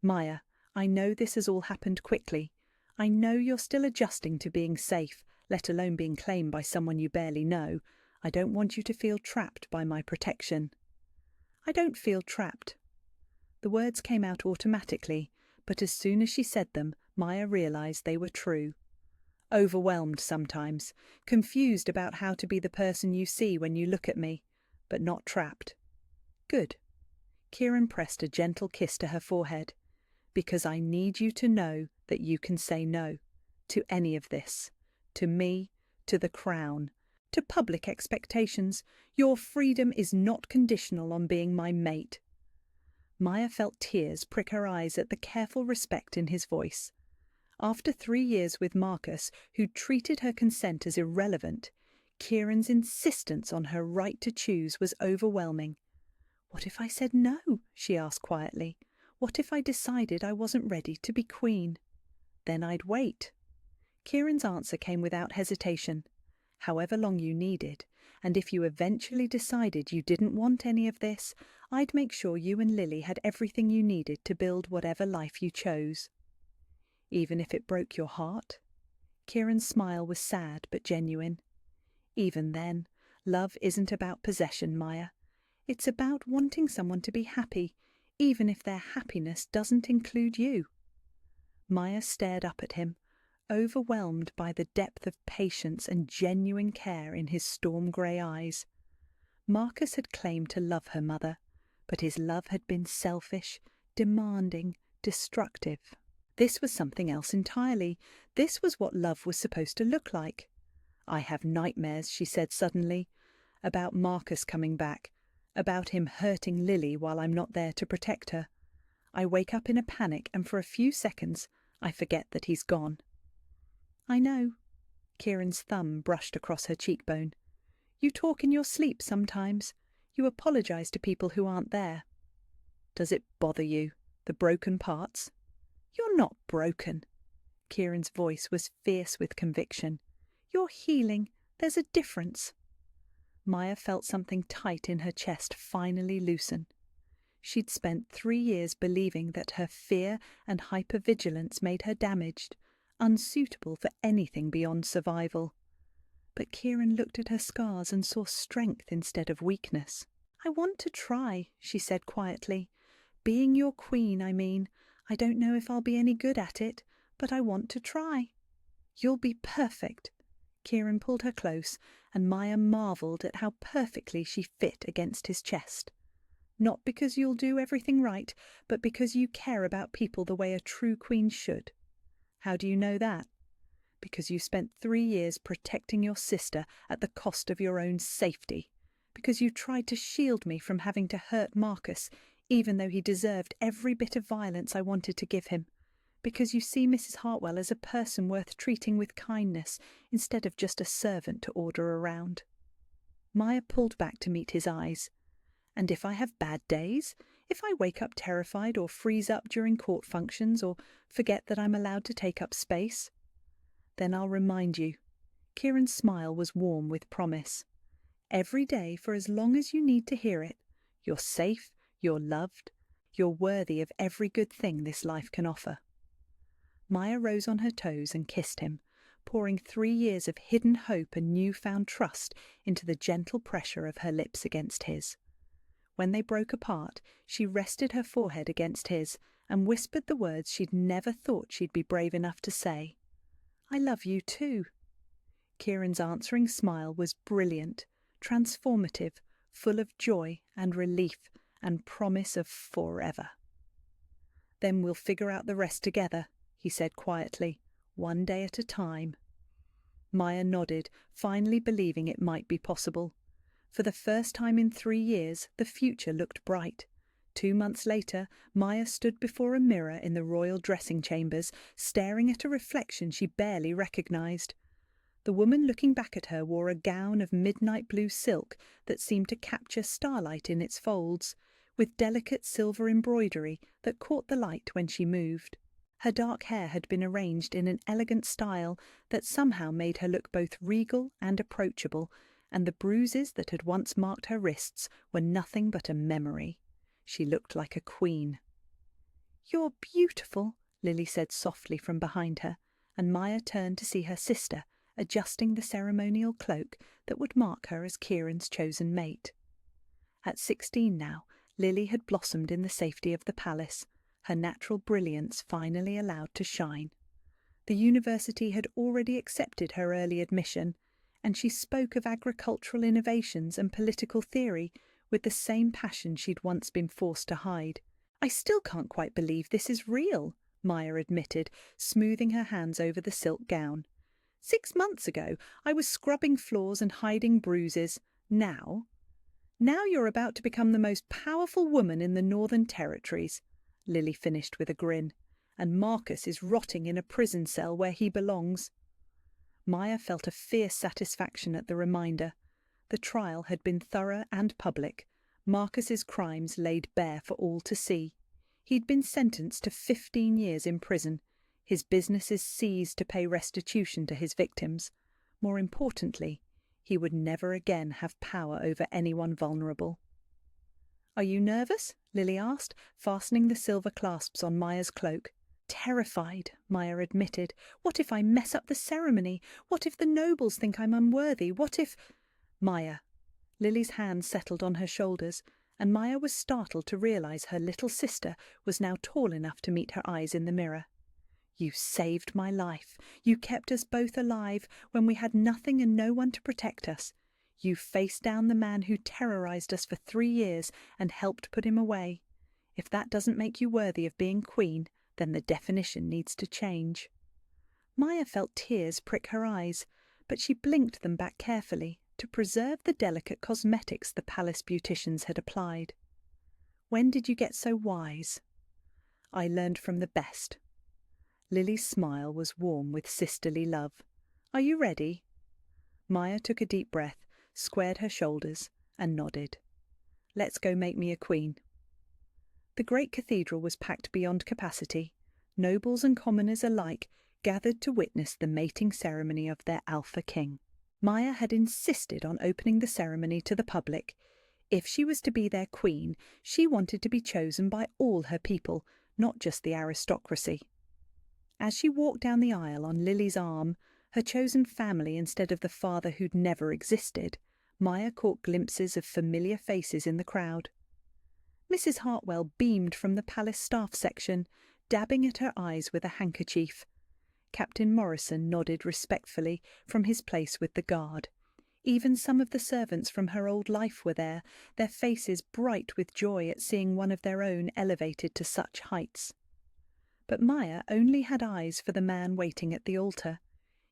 "Maya, I know this has all happened quickly. I know you're still adjusting to being safe, let alone being claimed by someone you barely know. I don't want you to feel trapped by my protection." "I don't feel trapped." The words came out automatically, but as soon as she said them, Maya realized they were true. "Overwhelmed sometimes, confused about how to be the person you see when you look at me, but not trapped." "Good." Kieran pressed a gentle kiss to her forehead. "Because I need you to know that you can say no to any of this. To me, to the crown, to public expectations. Your freedom is not conditional on being my mate." Maya felt tears prick her eyes at the careful respect in his voice. After 3 years with Marcus, who treated her consent as irrelevant, Kieran's insistence on her right to choose was overwhelming. "What if I said no?" she asked quietly. "What if I decided I wasn't ready to be queen?" "Then I'd wait." Kieran's answer came without hesitation. "However long you needed, and if you eventually decided you didn't want any of this, I'd make sure you and Lily had everything you needed to build whatever life you chose." "Even if it broke your heart?" Kieran's smile was sad but genuine. "Even then, love isn't about possession, Maya. It's about wanting someone to be happy, even if their happiness doesn't include you." Maya stared up at him, overwhelmed by the depth of patience and genuine care in his storm-grey eyes. Marcus had claimed to love her mother, but his love had been selfish, demanding, destructive. This was something else entirely. This was what love was supposed to look like. "I have nightmares," she said suddenly, "about Marcus coming back, about him hurting Lily while I'm not there to protect her. I wake up in a panic and for a few seconds I forget that he's gone." "I know." Kieran's thumb brushed across her cheekbone. "You talk in your sleep sometimes. You apologize to people who aren't there." "Does it bother you, the broken parts?" "You're not broken." Kieran's voice was fierce with conviction. "You're healing. There's a difference." Maya felt something tight in her chest finally loosen. She'd spent 3 years believing that her fear and hypervigilance made her damaged, unsuitable for anything beyond survival. But Kieran looked at her scars and saw strength instead of weakness. "I want to try," she said quietly. "Being your queen, I mean. I don't know if I'll be any good at it, but I want to try." "You'll be perfect." Kieran pulled her close, and Maya marvelled at how perfectly she fit against his chest. "Not because you'll do everything right, but because you care about people the way a true queen should." "How do you know that?" "Because you spent 3 years protecting your sister at the cost of your own safety. Because you tried to shield me from having to hurt Marcus, even though he deserved every bit of violence I wanted to give him. Because you see Mrs. Hartwell as a person worth treating with kindness instead of just a servant to order around." Maya pulled back to meet his eyes. "And if I have bad days? If I wake up terrified or freeze up during court functions or forget that I'm allowed to take up space?" "Then I'll remind you." Kieran's smile was warm with promise. "Every day for as long as you need to hear it. You're safe, you're loved, you're worthy of every good thing this life can offer." Maya rose on her toes and kissed him, pouring 3 years of hidden hope and newfound trust into the gentle pressure of her lips against his. When they broke apart, she rested her forehead against his and whispered the words she'd never thought she'd be brave enough to say. "I love you too." Kieran's answering smile was brilliant, transformative, full of joy and relief and promise of forever. "Then we'll figure out the rest together," he said quietly, "one day at a time." Maya nodded, finally believing it might be possible. For the first time in 3 years, the future looked bright. 2 months later, Maya stood before a mirror in the royal dressing chambers, staring at a reflection she barely recognized. The woman looking back at her wore a gown of midnight blue silk that seemed to capture starlight in its folds, with delicate silver embroidery that caught the light when she moved. Her dark hair had been arranged in an elegant style that somehow made her look both regal and approachable, and the bruises that had once marked her wrists were nothing but a memory. She looked like a queen. "You're beautiful," Lily said softly from behind her, and Maya turned to see her sister, adjusting the ceremonial cloak that would mark her as Kieran's chosen mate. At 16 now, Lily had blossomed in the safety of the palace, her natural brilliance finally allowed to shine. The university had already accepted her early admission, and she spoke of agricultural innovations and political theory with the same passion she'd once been forced to hide. "I still can't quite believe this is real," Maya admitted, smoothing her hands over the silk gown. 6 months ago, I was scrubbing floors and hiding bruises. Now you're about to become the most powerful woman in the Northern Territories," Lily finished with a grin, "and Marcus is rotting in a prison cell where he belongs." Maya felt a fierce satisfaction at the reminder. The trial had been thorough and public, Marcus's crimes laid bare for all to see. He'd been sentenced to 15 years in prison, his businesses seized to pay restitution to his victims. More importantly, he would never again have power over anyone vulnerable. "Are you nervous?" Lily asked, fastening the silver clasps on Maya's cloak. "Terrified," Maya admitted. "What if I mess up the ceremony? What if the nobles think I'm unworthy? What if—" "Maya." Lily's hand settled on her shoulders, and Maya was startled to realize her little sister was now tall enough to meet her eyes in the mirror. "You saved my life. You kept us both alive when we had nothing and no one to protect us. You faced down the man who terrorized us for 3 years and helped put him away. If that doesn't make you worthy of being queen, then the definition needs to change." Maya felt tears prick her eyes, but she blinked them back carefully to preserve the delicate cosmetics the palace beauticians had applied. "When did you get so wise?" "I learned from the best." Lily's smile was warm with sisterly love. "Are you ready?" Maya took a deep breath, squared her shoulders, and nodded. "Let's go make me a queen." The great cathedral was packed beyond capacity. Nobles and commoners alike gathered to witness the mating ceremony of their Alpha King. Maya had insisted on opening the ceremony to the public. If she was to be their queen, she wanted to be chosen by all her people, not just the aristocracy. As she walked down the aisle on Lily's arm, her chosen family instead of the father who'd never existed, Maya caught glimpses of familiar faces in the crowd. Mrs. Hartwell beamed from the palace staff section, dabbing at her eyes with a handkerchief. Captain Morrison nodded respectfully from his place with the guard. Even some of the servants from her old life were there, their faces bright with joy at seeing one of their own elevated to such heights. But Maya only had eyes for the man waiting at the altar.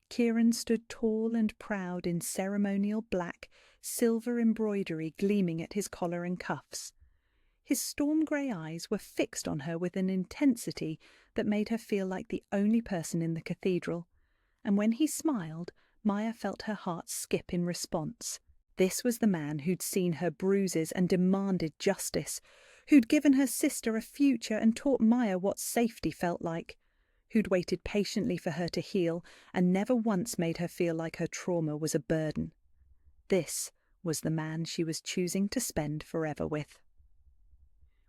Kieran stood tall and proud in ceremonial black, silver embroidery gleaming at his collar and cuffs. His storm-grey eyes were fixed on her with an intensity that made her feel like the only person in the cathedral, and when he smiled, Maya felt her heart skip in response. This was the man who'd seen her bruises and demanded justice, who'd given her sister a future and taught Maya what safety felt like, who'd waited patiently for her to heal and never once made her feel like her trauma was a burden. This was the man she was choosing to spend forever with.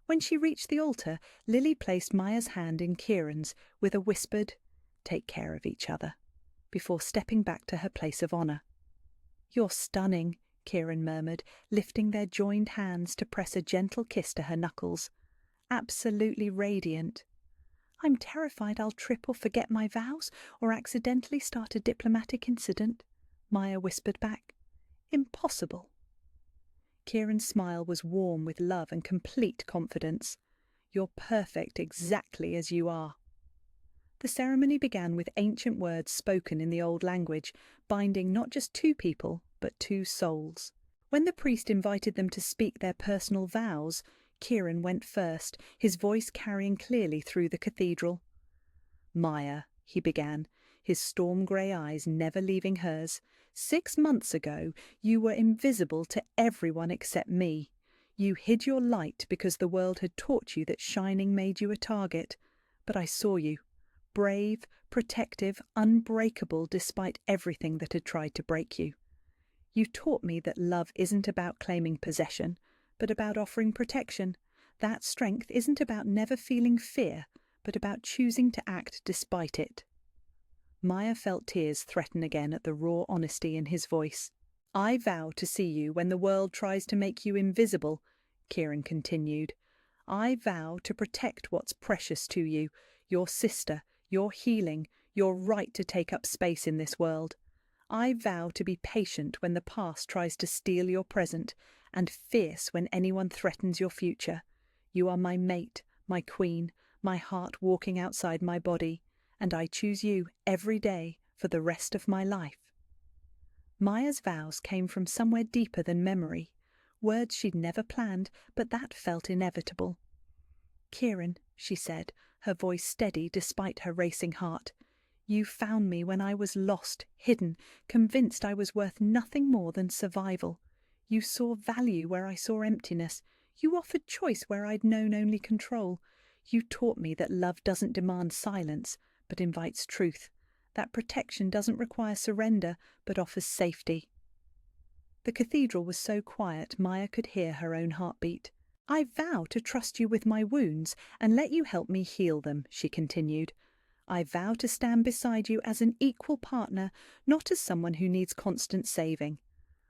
When she reached the altar, Lily placed Maya's hand in Kieran's with a whispered, "Take care of each other," before stepping back to her place of honour. "You're stunning," Kieran murmured, lifting their joined hands to press a gentle kiss to her knuckles. "Absolutely radiant." "I'm terrified I'll trip or forget my vows or accidentally start a diplomatic incident," Maya whispered back. "Impossible." Kieran's smile was warm with love and complete confidence. "You're perfect exactly as you are." The ceremony began with ancient words spoken in the old language, binding not just 2 people, but 2 souls. When the priest invited them to speak their personal vows, Kieran went first, his voice carrying clearly through the cathedral. "Maya," he began, his storm-grey eyes never leaving hers, "6 months ago you were invisible to everyone except me. You hid your light because the world had taught you that shining made you a target. But I saw you. Brave, protective, unbreakable despite everything that had tried to break you. You taught me that love isn't about claiming possession, but about offering protection. That strength isn't about never feeling fear, but about choosing to act despite it." Maya felt tears threaten again at the raw honesty in his voice. "I vow to see you when the world tries to make you invisible," Kieran continued. "I vow to protect what's precious to you, your sister, your healing, your right to take up space in this world. I vow to be patient when the past tries to steal your present, and fierce when anyone threatens your future. You are my mate, my queen, my heart walking outside my body, and I choose you every day for the rest of my life." Maya's vows came from somewhere deeper than memory, words she'd never planned, but that felt inevitable. "Kieran," she said, her voice steady despite her racing heart, "you found me when I was lost, hidden, convinced I was worth nothing more than survival. You saw value where I saw emptiness. You offered choice where I'd known only control. You taught me that love doesn't demand silence, but invites truth. That protection doesn't require surrender, but offers safety." The cathedral was so quiet Maya could hear her own heartbeat. "I vow to trust you with my wounds and let you help me heal them," she continued. "I vow to stand beside you as an equal partner, not as someone who needs constant saving.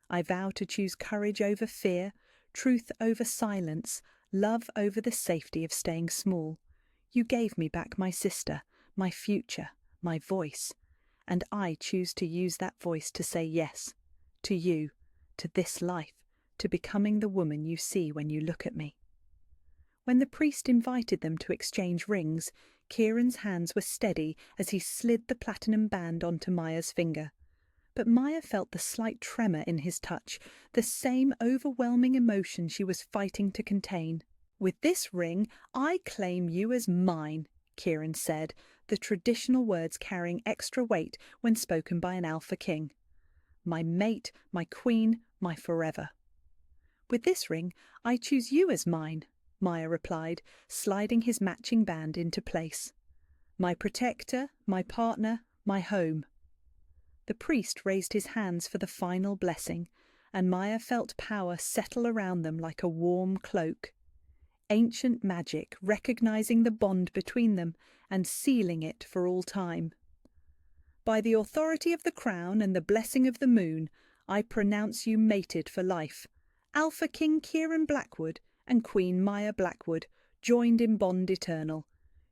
I vow to choose courage over fear, truth over silence, love over the safety of staying small. You gave me back my sister, my future, my voice, and I choose to use that voice to say yes, to you, to this life, to becoming the woman you see when you look at me." When the priest invited them to exchange rings, Kieran's hands were steady as he slid the platinum band onto Maya's finger. But Maya felt the slight tremor in his touch, the same overwhelming emotion she was fighting to contain. "With this ring, I claim you as mine," Kieran said, the traditional words carrying extra weight when spoken by an Alpha King. "My mate, my queen, my forever." "With this ring, I choose you as mine," Maya replied, sliding his matching band into place. "My protector, my partner, my home." The priest raised his hands for the final blessing, and Maya felt power settle around them like a warm cloak. Ancient magic recognizing the bond between them and sealing it for all time. "By the authority of the crown and the blessing of the moon, I pronounce you mated for life. Alpha King Kieran Blackwood and Queen Maya Blackwood, joined in bond eternal.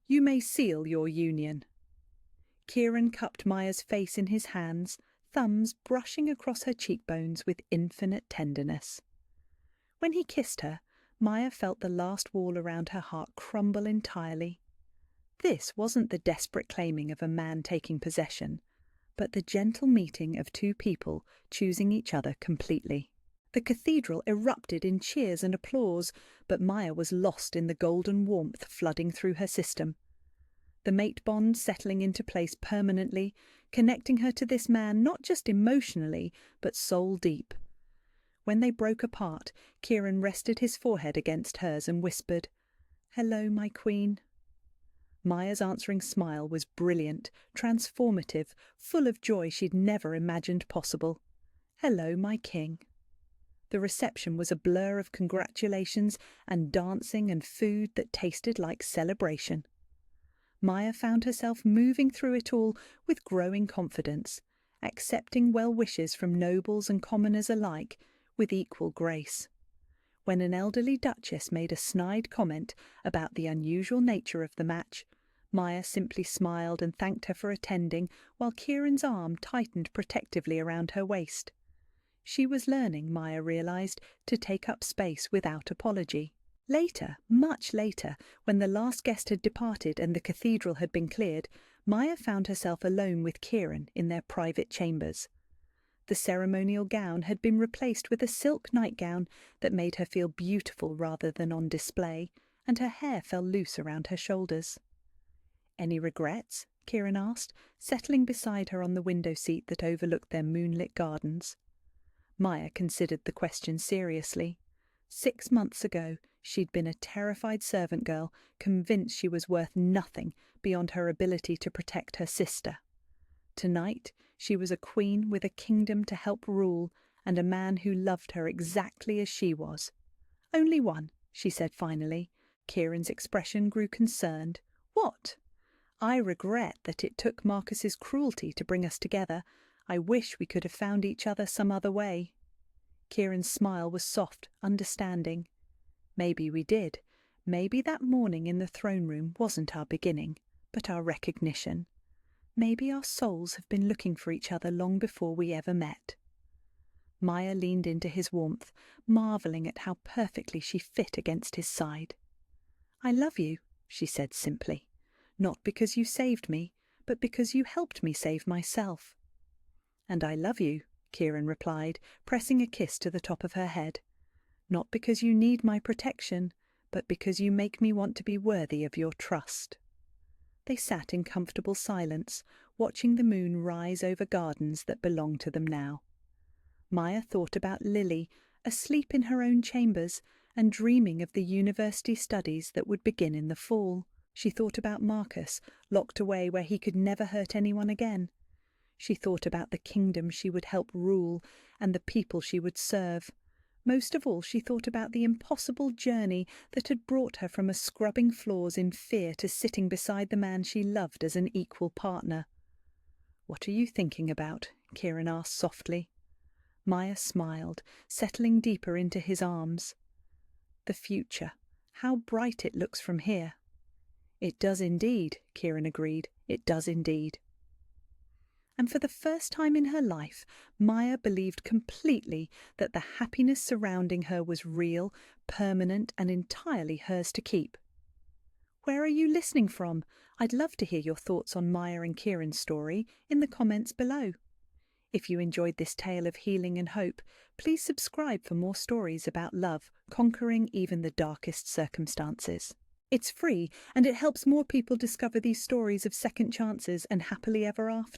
You may seal your union." Kieran cupped Maya's face in his hands, thumbs brushing across her cheekbones with infinite tenderness. When he kissed her, Maya felt the last wall around her heart crumble entirely. This wasn't the desperate claiming of a man taking possession, but the gentle meeting of two people choosing each other completely. The cathedral erupted in cheers and applause, but Maya was lost in the golden warmth flooding through her system. The mate bond settling into place permanently, connecting her to this man not just emotionally, but soul deep. When they broke apart, Kieran rested his forehead against hers and whispered, "Hello, my queen." Maya's answering smile was brilliant, transformative, full of joy she'd never imagined possible. "Hello, my king." The reception was a blur of congratulations and dancing and food that tasted like celebration. Maya found herself moving through it all with growing confidence, accepting well wishes from nobles and commoners alike with equal grace. When an elderly duchess made a snide comment about the unusual nature of the match, Maya simply smiled and thanked her for attending, while Kieran's arm tightened protectively around her waist. She was learning, Maya realized, to take up space without apology. Later, much later, when the last guest had departed and the cathedral had been cleared, Maya found herself alone with Kieran in their private chambers. The ceremonial gown had been replaced with a silk nightgown that made her feel beautiful rather than on display, and her hair fell loose around her shoulders. "Any regrets?" Kieran asked, settling beside her on the window seat that overlooked their moonlit gardens. Maya considered the question seriously. 6 months ago, she'd been a terrified servant girl, convinced she was worth nothing beyond her ability to protect her sister. Tonight, she was a queen with a kingdom to help rule, and a man who loved her exactly as she was. "Only one," she said finally. Kieran's expression grew concerned. "What?" I regret that it took Marcus's cruelty to bring us together. I wish we could have found each other some other way. Kieran's smile was soft, understanding. Maybe we did. Maybe that morning in the throne room wasn't our beginning, but our recognition. Maybe our souls have been looking for each other long before we ever met. Maya leaned into his warmth, marvelling at how perfectly she fit against his side. "I love you," she said simply. "Not because you saved me, but because you helped me save myself." "And I love you," Kieran replied, pressing a kiss to the top of her head. "Not because you need my protection, but because you make me want to be worthy of your trust." They sat in comfortable silence, watching the moon rise over gardens that belonged to them now. Maya thought about Lily, asleep in her own chambers, and dreaming of the university studies that would begin in the fall. She thought about Marcus, locked away where he could never hurt anyone again. She thought about the kingdom she would help rule and the people she would serve. Most of all, she thought about the impossible journey that had brought her from scrubbing floors in fear to sitting beside the man she loved as an equal partner. "What are you thinking about?" Kieran asked softly. Maya smiled, settling deeper into his arms. "The future. How bright it looks from here." "It does indeed," Kieran agreed. "It does indeed." And for the first time in her life, Maya believed completely that the happiness surrounding her was real, permanent, and entirely hers to keep. Where are you listening from? I'd love to hear your thoughts on Maya and Kieran's story in the comments below. If you enjoyed this tale of healing and hope, please subscribe for more stories about love conquering even the darkest circumstances. It's free, and it helps more people discover these stories of second chances and happily ever after.